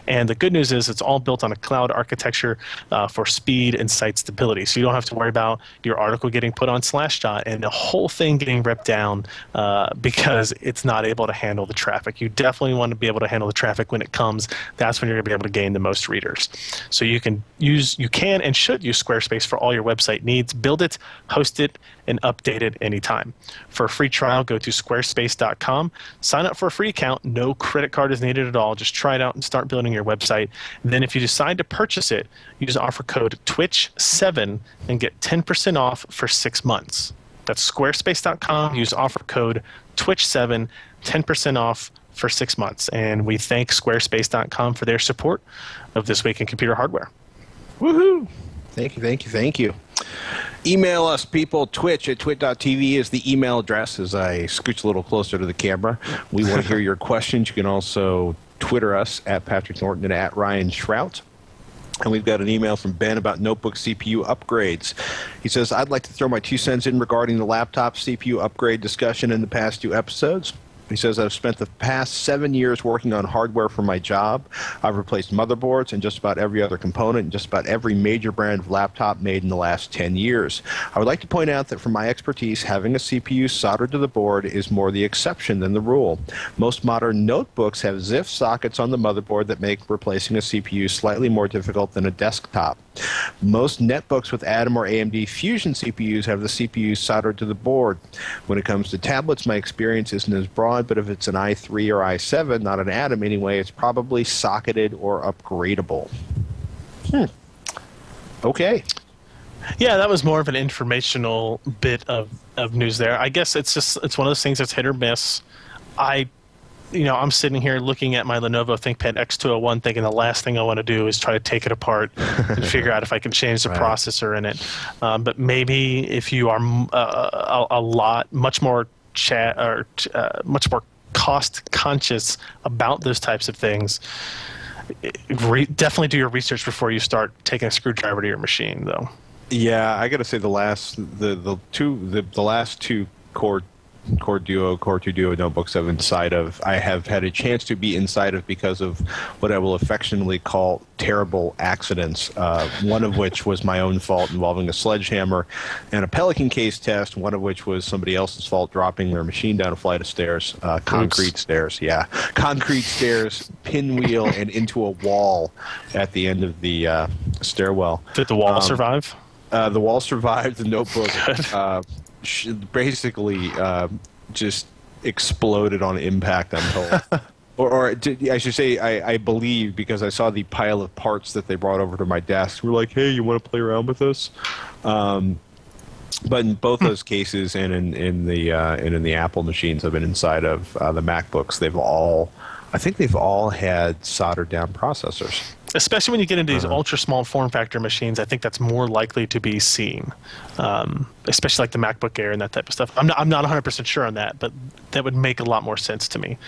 And the good news is it's all built on a cloud architecture for speed and site stability, so you don't have to worry about your article getting put on Slashdot and the whole thing getting ripped down because it's not able to handle the traffic. You definitely want to be able to handle the traffic when it comes. That's when you're going to be able to gain the most readers. So you can and should use Squarespace for all your website needs. Build it, host it, and update it anytime. For a free trial, go to squarespace.com. Sign up for a free account. No credit card is needed at all. Just try it out and start building your website. And then if you decide to purchase it, use offer code TWICH7 and get 10% off for 6 months. That's squarespace.com. Use offer code TWICH7, 10% off for 6 months. And we thank Squarespace.com for their support of This Week in Computer Hardware. Woohoo! Thank you, thank you, thank you. Email us, people. Twitch@twit.tv is the email address as I scooch a little closer to the camera. We want to hear your questions. You can also Twitter us at Patrick Norton and at Ryan Shrout. And we've got an email from Ben about notebook CPU upgrades. He says, I'd like to throw my 2 cents in regarding the laptop CPU upgrade discussion in the past 2 episodes. He says, I've spent the past 7 years working on hardware for my job. I've replaced motherboards and just about every other component and just about every major brand of laptop made in the last 10 years. I would like to point out that from my expertise, having a CPU soldered to the board is more the exception than the rule. Most modern notebooks have ZIF sockets on the motherboard that make replacing a CPU slightly more difficult than a desktop. Most netbooks with Atom or AMD Fusion CPUs have the CPU soldered to the board. When it comes to tablets, my experience isn't as broad, but if it's an i3 or i7, not an Atom anyway, it's probably socketed or upgradable. Okay. Yeah, that was more of an informational bit of news there. I guess it's one of those things that's hit or miss. I'm sitting here looking at my Lenovo ThinkPad X201 thinking the last thing I want to do is try to take it apart and figure out if I can change the processor in it. But maybe if you are much more cost conscious about those types of things, definitely do your research before you start taking a screwdriver to your machine, though. Yeah, I got to say the last two Core 2 Duo notebooks I have had a chance to be inside of because of what I will affectionately call terrible accidents, one of which was my own fault involving a sledgehammer and a Pelican case test, one of which was somebody else's fault dropping their machine down a flight of stairs, concrete stairs, pinwheel, and into a wall at the end of the stairwell. Did the wall survive? The wall survived. The notebook basically just exploded on impact, I'm told. Or I should say, I believe, because I saw the pile of parts that they brought over to my desk. We're like, hey, you want to play around with this? But in both those cases, and in the Apple machines I've been inside of, the MacBooks, I think they've all had soldered down processors. Especially when you get into these ultra small form factor machines, I think that's more likely to be seen. Especially like the MacBook Air and that type of stuff. I'm not 100% sure on that, but that would make a lot more sense to me.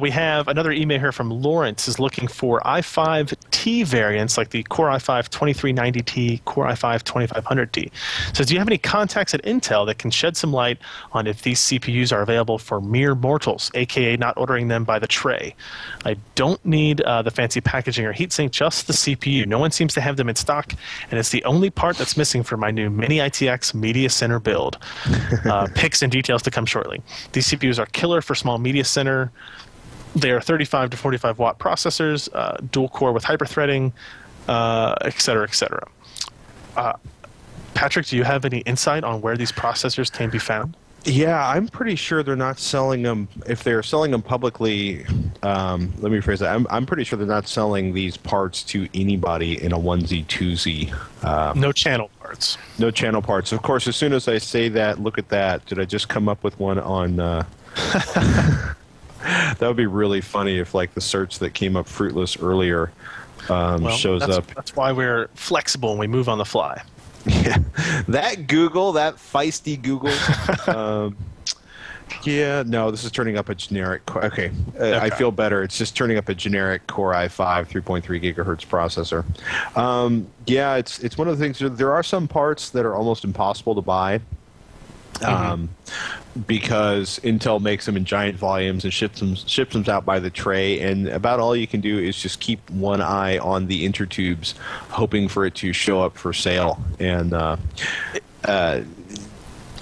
We have another email here from Lawrence, is looking for i5T variants like the Core i5 2390T, Core i5 2500T. Says, do you have any contacts at Intel that can shed some light on if these CPUs are available for mere mortals, aka not ordering them by the tray? I don't need the fancy packaging or heatsink, just the CPU. No one seems to have them in stock, and it's the only part that's missing for my new Mini ITX Media Center build. Pics and details to come shortly. These CPUs are killer for small media center. They are 35 to 45 watt processors, dual core with hyperthreading, et cetera, et cetera. Patrick, do you have any insight on where these processors can be found? Yeah, I'm pretty sure they're not selling them. If they're selling them publicly, let me rephrase that. I'm pretty sure they're not selling these parts to anybody in a onesie, twosie. No channel parts. No channel parts. Of course, as soon as I say that, look at that. Did I just come up with one on... That would be really funny if, like, the search that came up fruitless earlier shows up. That's why we're flexible and we move on the fly. Yeah, that feisty Google. Yeah, no, this is turning up a generic. Okay, I feel better. It's just turning up a generic Core i5 3.3 gigahertz processor. Yeah, it's one of the things. There are some parts that are almost impossible to buy. Because Intel makes them in giant volumes and ships them out by the tray, and about all you can do is just keep one eye on the intertubes, hoping for it to show up for sale. And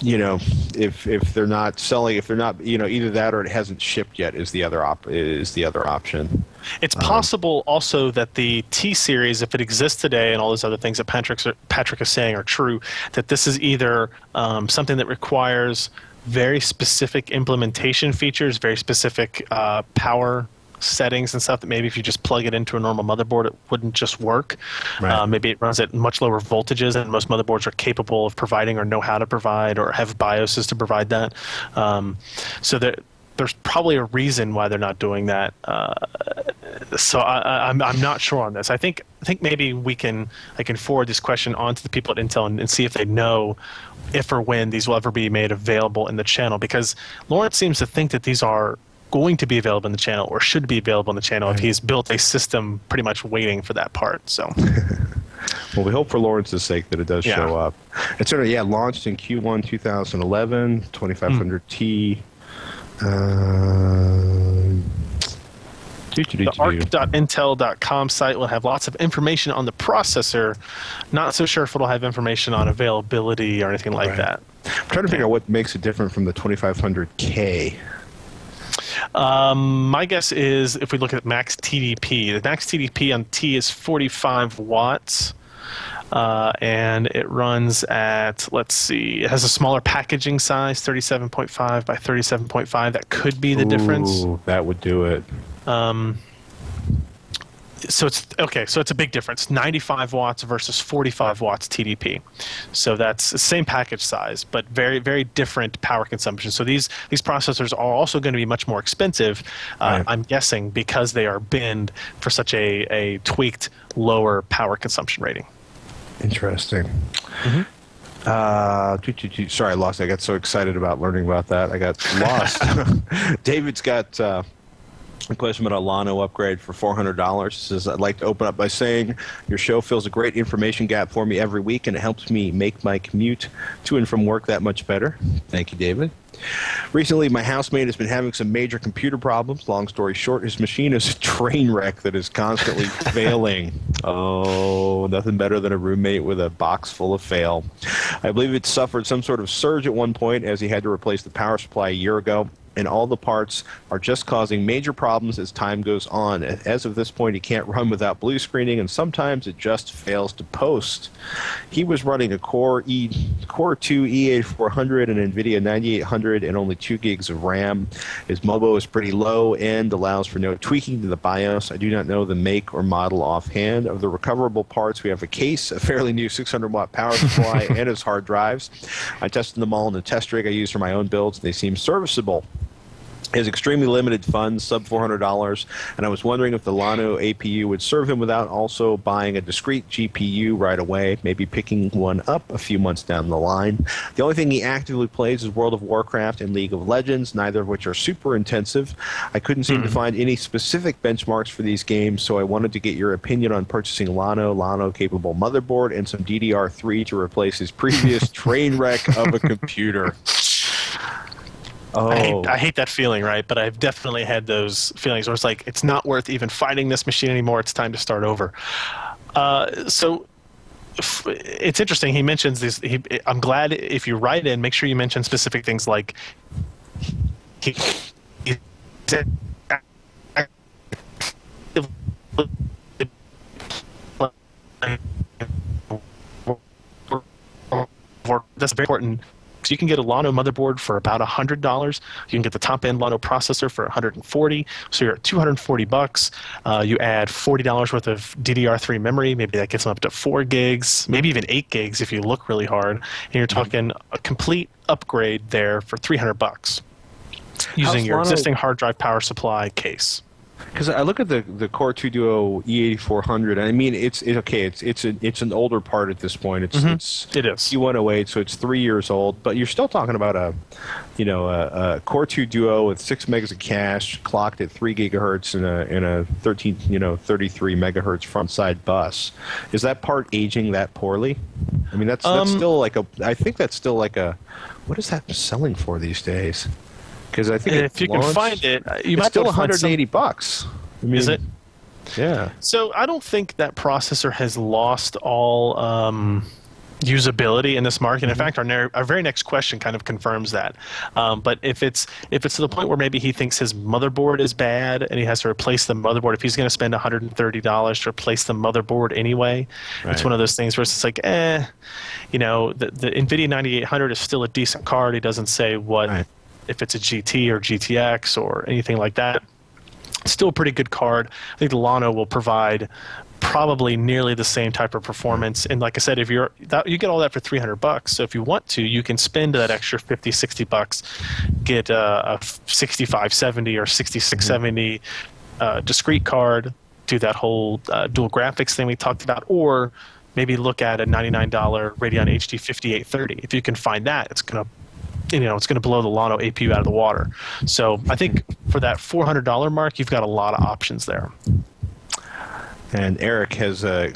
if they're not selling, if they're not, either that or it hasn't shipped yet is the other option. It's possible also that the T series, if it exists today, and all those other things that Patrick is saying are true, that this is either something that requires very specific implementation features, very specific power settings and stuff, that maybe if you just plug it into a normal motherboard, it wouldn't just work. Right. Maybe it runs at much lower voltages than most motherboards are capable of providing or know how to provide or have BIOSes to provide that. So there's probably a reason why they're not doing that. So I'm not sure on this. I think maybe I can forward this question on to the people at Intel and see if they know if or when these will ever be made available in the channel, because Lawrence seems to think that these are going to be available in the channel or should be available in the channel if he's built a system pretty much waiting for that part. So well, we hope for Lawrence's sake that it does show up. It's sort of launched in Q1 2011, 2500T. The arc.intel.com site will have lots of information on the processor. Not so sure if it'll have information on availability or anything like that. I'm trying to figure out what makes it different from the 2500K. My guess is if we look at max TDP, the max TDP on T is 45 watts. And it runs at, let's see, it has a smaller packaging size, 37.5 by 37.5. That could be the difference. That would do it. So it's a big difference, 95 watts versus 45 watts TDP. So that's the same package size, but very, very different power consumption. So these processors are also going to be much more expensive, I'm guessing, because they are binned for such a tweaked lower power consumption rating. Interesting. Sorry, I lost. I got so excited about learning about that. I got lost. David's got a question about a Llano upgrade for $400. He says, I'd like to open up by saying your show fills a great information gap for me every week, and it helps me make my commute to and from work that much better. Thank you, David. Recently, my housemate has been having some major computer problems. Long story short, his machine is a train wreck that is constantly failing. Oh, nothing better than a roommate with a box full of fail. I believe it suffered some sort of surge at one point as he had to replace the power supply a year ago. and all the parts are just causing major problems as time goes on. As of this point, he can't run without blue screening, and sometimes it just fails to post. He was running a Core 2 E8400 and NVIDIA 9800 and only 2 gigs of RAM. His MOBO is pretty low and allows for no tweaking to the BIOS. I do not know the make or model offhand. Of the recoverable parts, we have a case, a fairly new 600-watt power supply, and his hard drives. I tested them all in the test rig I use for my own builds. They seem serviceable. He has extremely limited funds, sub $400, and I was wondering if the Llano APU would serve him without also buying a discrete GPU right away, maybe picking one up a few months down the line. The only thing he actively plays is World of Warcraft and League of Legends, neither of which are super intensive. I couldn't seem to find any specific benchmarks for these games, so I wanted to get your opinion on purchasing Llano-capable motherboard and some DDR3 to replace his previous train wreck of a computer. Oh. I hate that feeling, right? But I've definitely had those feelings where it's like, it's not worth even fighting this machine anymore. It's time to start over. So it's interesting. He mentions this. I'm glad if you write in, make sure you mention specific things like that's very important. So you can get a Llano motherboard for about $100. You can get the top-end Llano processor for $140. So you're at $240. You add $40 worth of DDR3 memory. Maybe that gets them up to 4 gigs, maybe even 8 gigs if you look really hard. And you're talking a complete upgrade there for $300 using your existing hard drive power supply case. Because I look at the Core 2 Duo E8400, and I mean it's an older part at this point. It is E108, so it's 3 years old. But you're still talking about a Core 2 Duo with 6 megs of cache, clocked at 3 gigahertz in a 33 megahertz front side bus. Is that part aging that poorly? I mean that's still like I think that's still like a, what is that selling for these days? Because I think if you can find it, you might still $180. I mean, is it? Yeah. So I don't think that processor has lost all usability in this market. In fact, our very next question kind of confirms that. But if it's to the point where maybe he thinks his motherboard is bad and he has to replace the motherboard, if he's going to spend $130 to replace the motherboard anyway, it's one of those things where it's like, the NVIDIA 9800 is still a decent card. He doesn't say what. If it's a GT or GTX or anything like that. Still a pretty good card. I think the Llano will provide probably nearly the same type of performance. And like I said, if you get all that for $300. So if you want to, you can spend that extra $50-$60, get a 6570 or 6670 discrete card, do that whole dual graphics thing we talked about, or maybe look at a $99 Radeon HD 5830. If you can find that, it's going to blow the Llano APU out of the water. So I think for that $400 mark, you've got a lot of options there. And Eric has I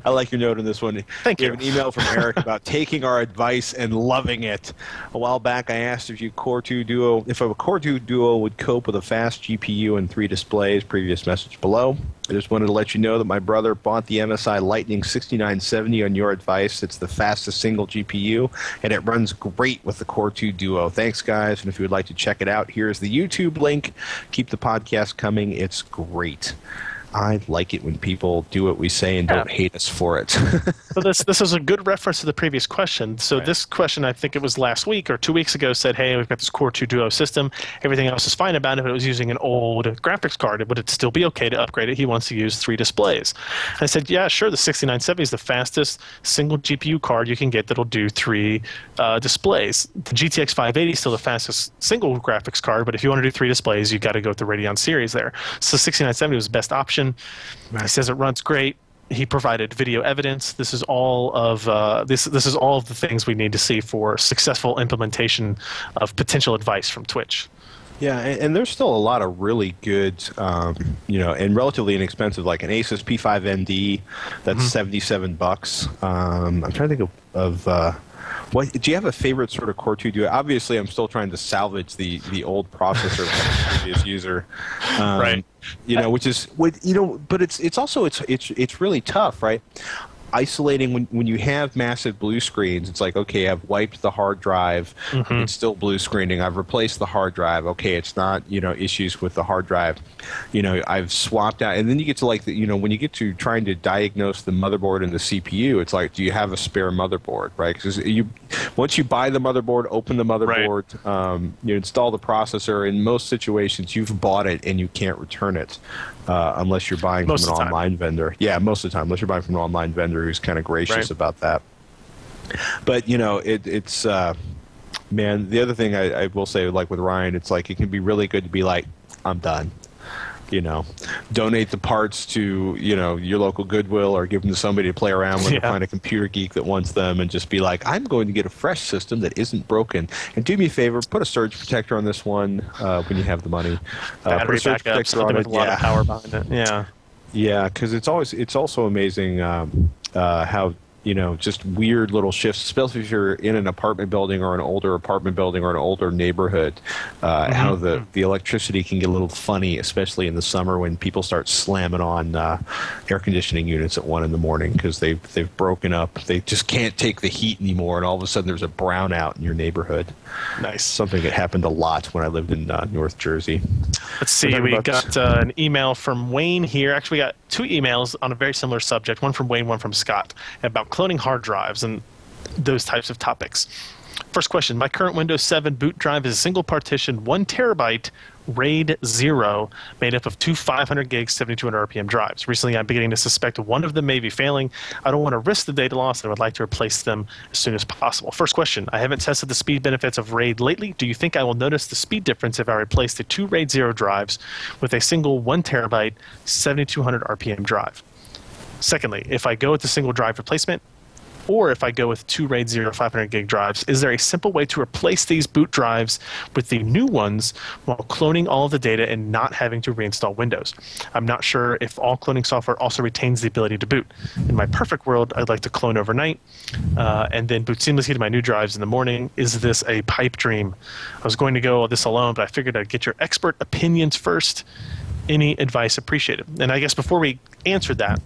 like your note on this one. Thank you. We have an email from Eric about taking our advice and loving it. A while back, I asked if a Core 2 Duo would cope with a fast GPU and 3 displays. Previous message below. I just wanted to let you know that my brother bought the MSI Lightning 6970 on your advice. It's the fastest single GPU, and it runs great with the Core 2 Duo. Thanks, guys. And if you would like to check it out, here's the YouTube link. Keep the podcast coming. It's great. I like it when people do what we say and don't hate us for it. So this is a good reference to the previous question. So this question, I think it was last week or 2 weeks ago, said, hey, we've got this Core 2 Duo system. Everything else is fine about it, but it was using an old graphics card. Would it still be okay to upgrade it? He wants to use 3 displays. And I said, yeah, sure. The 6970 is the fastest single GPU card you can get that'll do 3 displays. The GTX 580 is still the fastest single graphics card, but if you want to do 3 displays, you got to go with the Radeon series there. So 6970 was the best option. He says it runs great. He provided video evidence. This is all of this is all of the things we need to see for successful implementation of potential advice from Twitch. Yeah, and there's still a lot of really good, and relatively inexpensive, like an Asus P5ND that's $77. I'm trying to think of what. Do you have a favorite sort of Core 2 Duo? Obviously, I'm still trying to salvage the old processor from the previous user, right? Which is but it's also it's really tough, right? isolating when you have massive blue screens. It's like, okay, I've wiped the hard drive. It's still blue screening. I've replaced the hard drive. Okay, it's not, issues with the hard drive. I've swapped out. And then you get to like when you get to trying to diagnose the motherboard and the CPU, it's like, do you have a spare motherboard, right? Because once you buy the motherboard, open the motherboard, you install the processor. In most situations, you've bought it and you can't return it. Unless you're buying from an online vendor. Yeah, most of the time. Unless you're buying from an online vendor who's kind of gracious about that. But, it's... man, the other thing I will say, like with Ryan, it's like it can be really good to be like, I'm done. Donate the parts to, your local Goodwill or give them to somebody to play around with or find a computer geek that wants them and just be like, I'm going to get a fresh system that isn't broken. And do me a favor, put a surge protector on this one when you have the money. Battery put a surge backup, something with a lot of power behind it. Yeah. Yeah, because it's also amazing how just weird little shifts, especially if you're in an apartment building or an older apartment building or an older neighborhood, how the electricity can get a little funny, especially in the summer when people start slamming on air conditioning units at 1 a.m. because they've broken up. They just can't take the heat anymore, and all of a sudden there's a brownout in your neighborhood. Nice. Something that happened a lot when I lived in North Jersey. Let's see. We got an email from Wayne here. Actually, we got 2 emails on a very similar subject, one from Wayne, one from Scott, about cloning hard drives and those types of topics. First question. My current Windows 7 boot drive is a single partition 1 terabyte RAID 0 made up of 2 500 gig 7200 RPM drives. Recently, I'm beginning to suspect one of them may be failing. I don't want to risk the data loss and I would like to replace them as soon as possible. First question. I haven't tested the speed benefits of RAID lately. Do you think I will notice the speed difference if I replace the 2 RAID 0 drives with a single 1 terabyte 7200 RPM drive? Secondly, if I go with the single drive replacement, or if I go with 2 RAID 0 500 gig drives, is there a simple way to replace these boot drives with the new ones while cloning all of the data and not having to reinstall Windows? I'm not sure if all cloning software also retains the ability to boot. In my perfect world, I'd like to clone overnight and then boot seamlessly to my new drives in the morning. Is this a pipe dream? I was going to go this alone, but I figured I'd get your expert opinions first. Any advice appreciated? And I guess before we answer that,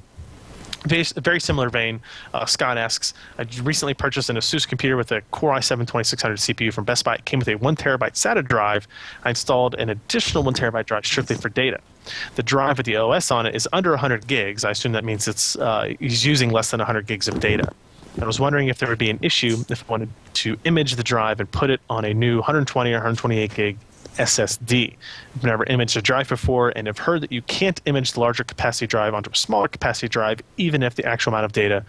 very similar vein, Scott asks, I recently purchased an Asus computer with a Core i7-2600 CPU from Best Buy. It came with a 1 terabyte SATA drive. I installed an additional 1 terabyte drive strictly for data. The drive with the OS on it is under 100 gigs. I assume that means he's using less than 100 gigs of data. I was wondering if there would be an issue if I wanted to image the drive and put it on a new 120 or 128 gig SSD. I've never imaged a drive before and have heard that you can't image the larger capacity drive onto a smaller capacity drive even if the actual amount of data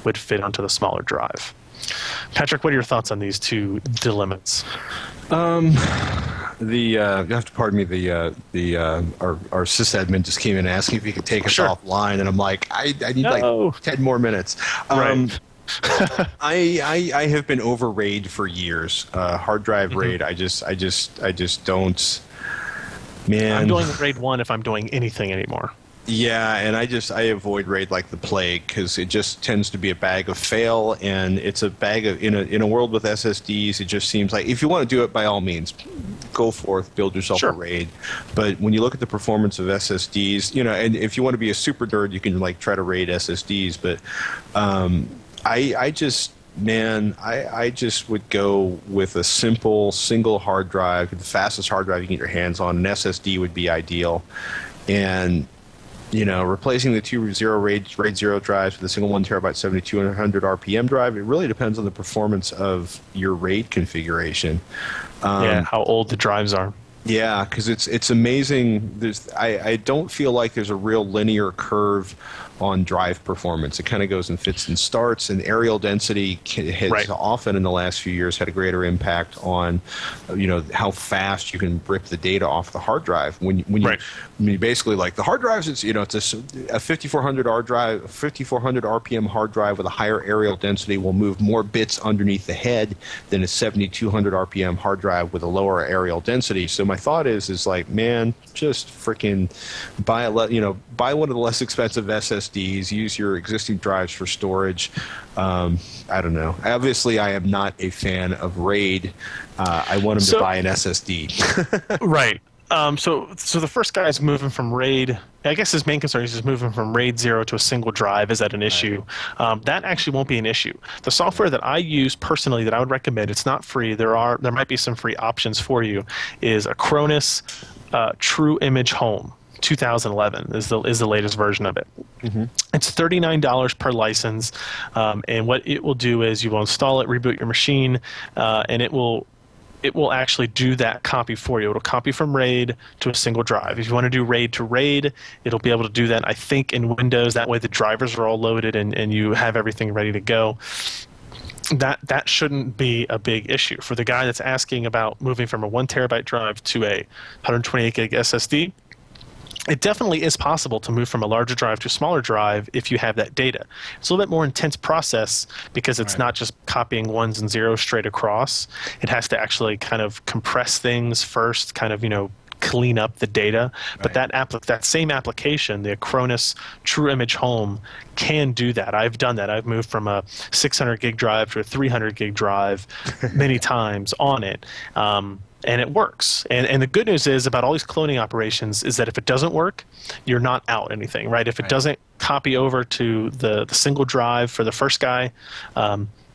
would fit onto the smaller drive. Patrick, what are your thoughts on these 2 dilemmas? You have to pardon me. Our sysadmin just came in asking if he could take us offline, and I'm like, I need like 10 more minutes. Right. I have been over RAID for years. Hard drive RAID. I just don't. Man, I'm doing RAID 1 if I'm doing anything anymore. Yeah, and I avoid RAID like the plague because it just tends to be a bag of fail, and it's a bag of in a world with SSDs. It just seems like if you want to do it, by all means, go forth, build yourself a RAID. But when you look at the performance of SSDs, and if you want to be a super nerd, you can like try to RAID SSDs, but I just would go with a simple single hard drive, the fastest hard drive you can get your hands on. An SSD would be ideal, and replacing the 2 RAID 0 drives with a single 1 terabyte 7200 RPM drive. It really depends on the performance of your RAID configuration. How old the drives are. Yeah, because it's amazing. I don't feel like there's a real linear curve on drive performance. It kind of goes in fits and starts, and areal density has often in the last few years had a greater impact on, how fast you can rip the data off the hard drive. When you basically like the hard drives, it's a 5400 RPM hard drive with a higher areal density will move more bits underneath the head than a 7200 RPM hard drive with a lower areal density. So my thought is like, man, just freaking buy one of the less expensive SSDs. Use your existing drives for storage. I don't know. Obviously, I am not a fan of RAID. I want him to buy an SSD. Right. So the first guy is moving from RAID. I guess his main concern is just moving from RAID 0 to a single drive. Is that an issue? That actually won't be an issue. The software that I use personally that I would recommend, it's not free. There might be some free options for you. Is Acronis True Image Home 2011 is the latest version of it. Mm-hmm. It's $39 per license, and what it will do is you will install it, reboot your machine, and it will actually do that copy for you. It'll copy from RAID to a single drive. If you want to do RAID to RAID, it'll be able to do that, I think, in Windows. That way the drivers are all loaded and you have everything ready to go. That shouldn't be a big issue. For the guy that's asking about moving from a 1 terabyte drive to a 128 gig SSD, it definitely is possible to move from a larger drive to a smaller drive if you have that data. It's a little bit more intense process because it's not just copying ones and zeros straight across. It has to actually kind of compress things first, kind of, clean up the data. But that same application, the Acronis True Image Home, can do that. I've done that. I've moved from a 600 gig drive to a 300 gig drive many times on it. And it works. And the good news is about all these cloning operations is that if it doesn't work, you're not out anything, right? If it doesn't copy over to the single drive for the first guy,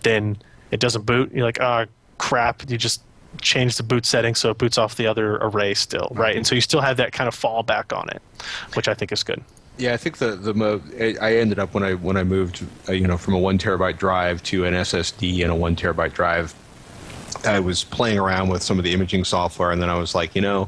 then it doesn't boot. You're like, oh, crap. You just change the boot setting so it boots off the other array still, right? And so you still have that kind of fallback on it, which I think is good. Yeah, I think I ended up when I moved, from a 1 terabyte drive to an SSD and a 1 terabyte drive, I was playing around with some of the imaging software, and then I was like, I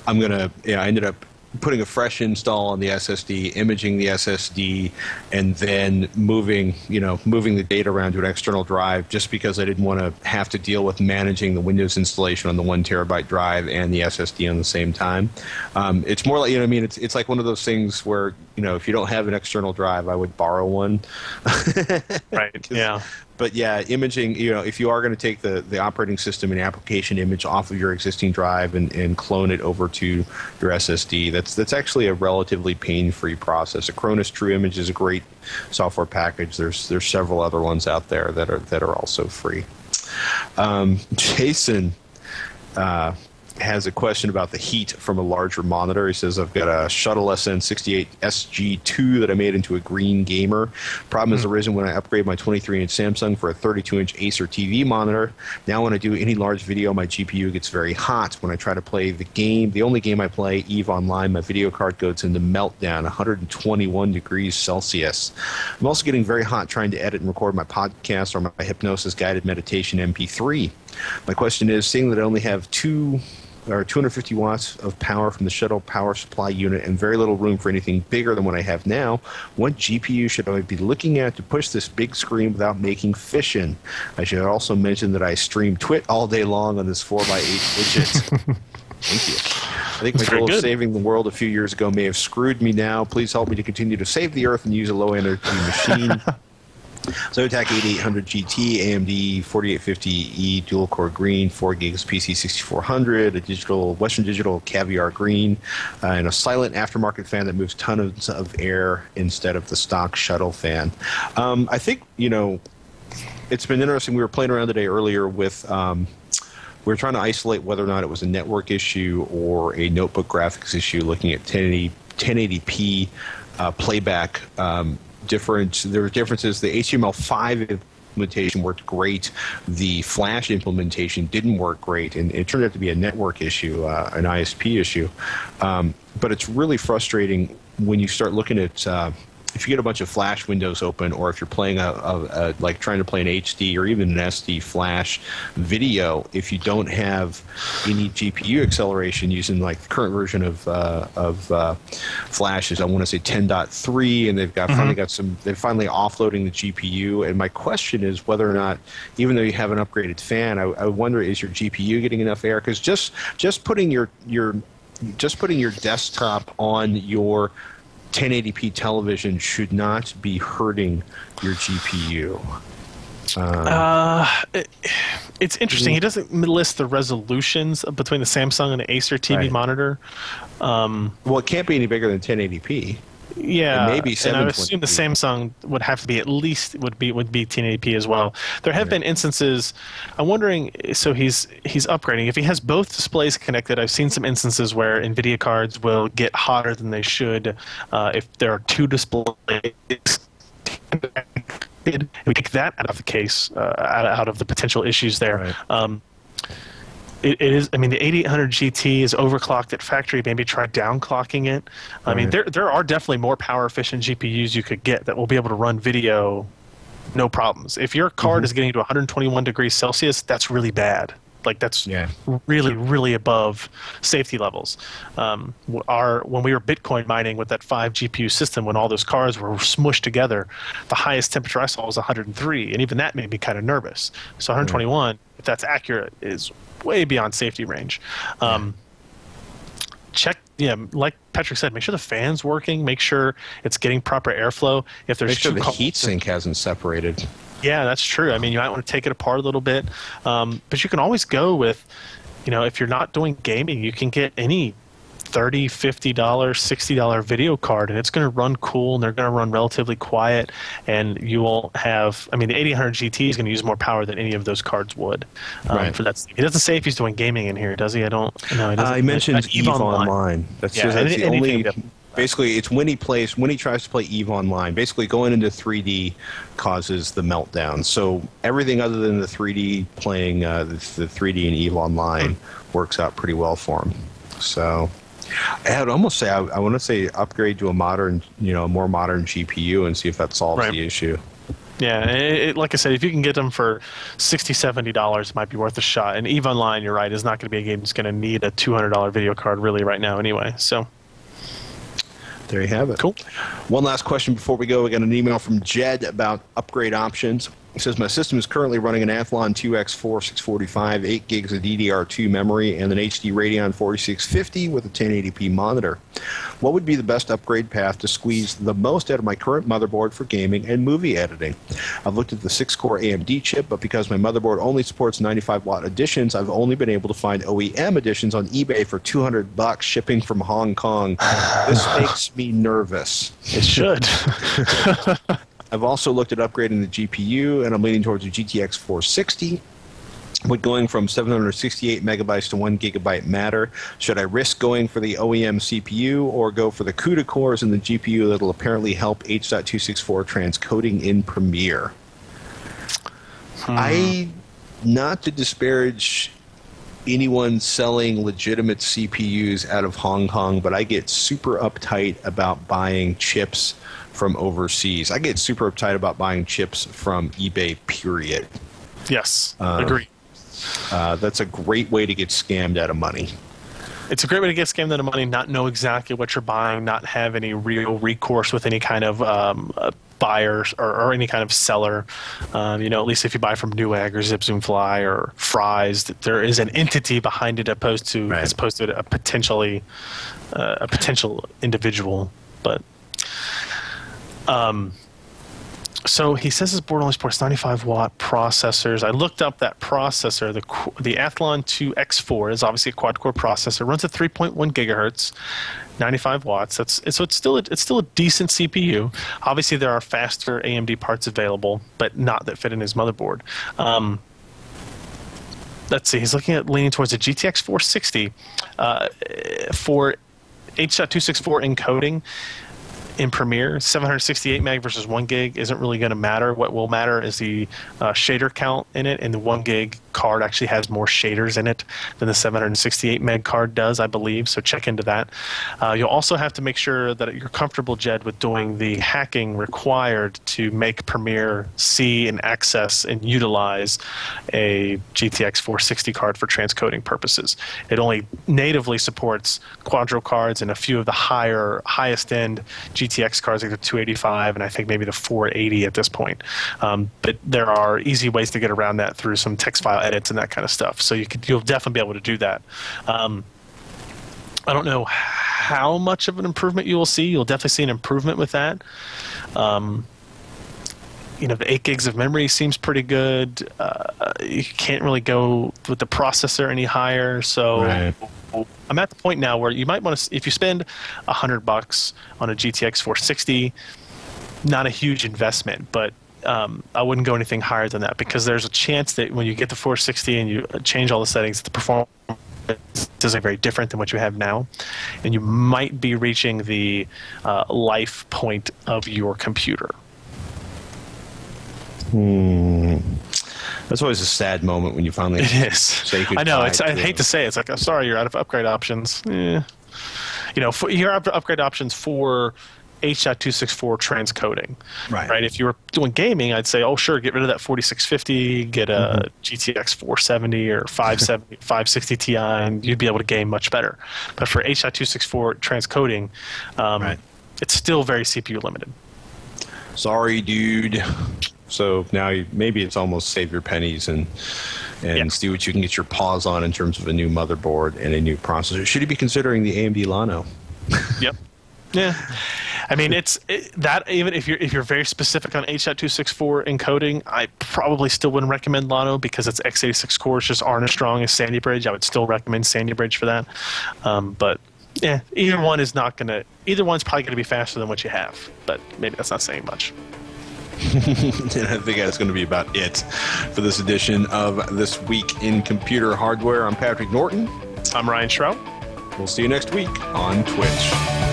ended up putting a fresh install on the SSD, imaging the SSD, and then moving the data around to an external drive, just because I didn't want to have to deal with managing the Windows installation on the 1 terabyte drive and the SSD on the same time. It's more like, it's like one of those things where, if you don't have an external drive, I would borrow one. Right. Yeah. But yeah, imaging, if you are going to take the operating system and application image off of your existing drive and clone it over to your SSD, that's actually a relatively pain-free process. Acronis True Image is a great software package. There's several other ones out there that are also free. Jason has a question about the heat from a larger monitor. He says, I've got a Shuttle SN68 SG2 that I made into a green gamer. Problem has arisen when I upgrade my 23-inch Samsung for a 32-inch Acer TV monitor. Now when I do any large video, my GPU gets very hot. When I try to play the only game I play, EVE Online, my video card goes into meltdown, 121 degrees Celsius. I'm also getting very hot trying to edit and record my podcast or my hypnosis guided meditation MP3. My question is, seeing that I only have 250 watts of power from the shuttle power supply unit and very little room for anything bigger than what I have now, what GPU should I be looking at to push this big screen without making fission? I should also mention that I stream Twit all day long on this 4x8 widget. Thank you. I think my goal of saving the world a few years ago may have screwed me now. Please help me to continue to save the earth and use a low-energy machine. Zotac 8800 GT, AMD 4850E dual-core green, 4 gigs PC 6400, a Western Digital Caviar green, and a silent aftermarket fan that moves tons of air instead of the stock shuttle fan. I think, it's been interesting. We were playing around today earlier with... we were trying to isolate whether or not it was a network issue or a notebook graphics issue, looking at 1080p playback. There were differences. The HTML5 implementation worked great. The Flash implementation didn't work great, and it turned out to be a network issue, an ISP issue. But it's really frustrating when you start looking at if you get a bunch of Flash windows open, or if you're playing like trying to play an HD or even an SD Flash video, if you don't have any GPU acceleration using like the current version of Flash is, I want to say 10.3, and they've finally offloading the GPU. And my question is whether or not, even though you have an upgraded fan, I wonder, is your GPU getting enough air? Because just putting your desktop on your 1080p television should not be hurting your GPU. It's interesting. He doesn't list the resolutions between the Samsung and the Acer TV monitor. Well, it can't be any bigger than 1080p. Yeah, maybe and I would assume the 720p. Samsung would have to be at least would be 1080p as well. There have been instances. I'm wondering. So he's upgrading. If he has both displays connected, I've seen some instances where NVIDIA cards will get hotter than they should if there are two displays. We take that out of the case, out of the potential issues there. Right. It is. I mean, the 8800 GT is overclocked at factory. Maybe try downclocking it. I mean, there are definitely more power efficient GPUs you could get that will be able to run video, no problems. If your card is getting to 121 degrees Celsius, that's really bad. Like that's really, really above safety levels. When we were Bitcoin mining with that 5 GPU system, when all those cards were smushed together, the highest temperature I saw was 103, and even that made me kind of nervous. So 121, if that's accurate, is way beyond safety range. Check, like Patrick said, make sure the fan's working, make sure it's getting proper airflow. If there's Make sure the heatsink hasn't separated. Yeah, that's true. I mean, you might want to take it apart a little bit, but you can always go with, if you're not doing gaming, you can get any $30, $50, $60 video card, and it's going to run cool, and they're going to run relatively quiet, and you won't have. I mean, the 8800 GT is going to use more power than any of those cards would. For that, he doesn't say if he's doing gaming in here, does he? I don't. No, he doesn't. He mentions EVE Online. That's the only. Basically, it's when he tries to play EVE Online. Basically, going into 3D causes the meltdown. So everything other than the 3D playing the 3D and EVE Online works out pretty well for him. So I would almost say I want to say upgrade to a modern, more modern GPU and see if that solves the issue. Yeah, like I said, if you can get them for $60, $70, it might be worth a shot. And EVE Online, you're right, is not going to be a game that's going to need a $200 video card really right now anyway. So. There you have it. Cool. One last question before we go. We got an email from Jed about upgrade options. He says, my system is currently running an Athlon 2X4 645, 8 gigs of DDR2 memory, and an HD Radeon 4650 with a 1080p monitor. What would be the best upgrade path to squeeze the most out of my current motherboard for gaming and movie editing? I've looked at the 6-core AMD chip, but because my motherboard only supports 95-watt editions, I've only been able to find OEM editions on eBay for $200 shipping from Hong Kong. This makes me nervous. It should. I've also looked at upgrading the GPU, and I'm leaning towards a GTX 460. Would going from 768 megabytes to 1 gigabyte matter? Should I risk going for the OEM CPU or go for the CUDA cores in the GPU that'll apparently help H.264 transcoding in Premiere? Not to disparage anyone selling legitimate CPUs out of Hong Kong, but I get super uptight about buying chips from overseas. I get super uptight about buying chips from eBay, period. Yes, agree. That's a great way to get scammed out of money. It's a great way to get scammed out of money, not know exactly what you're buying, not have any real recourse with any kind of buyer or any kind of seller. At least if you buy from Newegg or Zipzoomfly or Fry's, there is an entity behind it as opposed to a potential individual. But so he says his board only supports 95-watt processors. I looked up that processor. The Athlon 2X4 is obviously a quad-core processor. Runs at 3.1 gigahertz, 95 watts. So it's still a decent CPU. Obviously, there are faster AMD parts available, but not that fit in his motherboard. Let's see. He's looking at leaning towards a GTX 460 for H.264 encoding. In Premiere, 768 meg versus 1 gig isn't really going to matter. What will matter is the shader count in it, and the 1 gig card actually has more shaders in it than the 768 meg card does, I believe, so check into that. You'll also have to make sure that you're comfortable, Jed, with doing the hacking required to make Premiere see and access and utilize a GTX 460 card for transcoding purposes. It only natively supports Quadro cards and a few of the highest-end GTX cards like the 285 and I think maybe the 480 at this point. But there are easy ways to get around that through some text file edits and that kind of stuff. So you'll definitely be able to do that. I don't know how much of an improvement you will see. You'll definitely see an improvement with that. The 8 gigs of memory seems pretty good. You can't really go with the processor any higher. So, I'm at the point now where you might want to, if you spend $100 on a GTX 460, not a huge investment, but I wouldn't go anything higher than that, because there's a chance that when you get the 460 and you change all the settings, the performance is very different than what you have now, and you might be reaching the life point of your computer. That's always a sad moment when you finally say goodbye. I know. I hate to say it. It's like, I'm sorry, you're out of upgrade options. You know, you're out of upgrade options for H.264 transcoding. Right. If you were doing gaming, I'd say, oh, sure, get rid of that 4650, get a GTX 470 or 570, 560 Ti, and you'd be able to game much better. But for H.264 transcoding, it's still very CPU limited. Sorry, dude. So now maybe it's almost save your pennies and see what you can get your paws on in terms of a new motherboard and a new processor. Should you be considering the AMD Llano? Yep. Yeah. I mean, that even if you're very specific on H.264 encoding, I probably still wouldn't recommend Llano, because its x86 cores just aren't as strong as Sandy Bridge. I would still recommend Sandy Bridge for that. But yeah, either one's probably gonna be faster than what you have, but maybe that's not saying much. And I think that's going to be about it for this edition of This Week in Computer Hardware. I'm Patrick Norton. I'm Ryan Shrout. We'll see you next week on Twitch.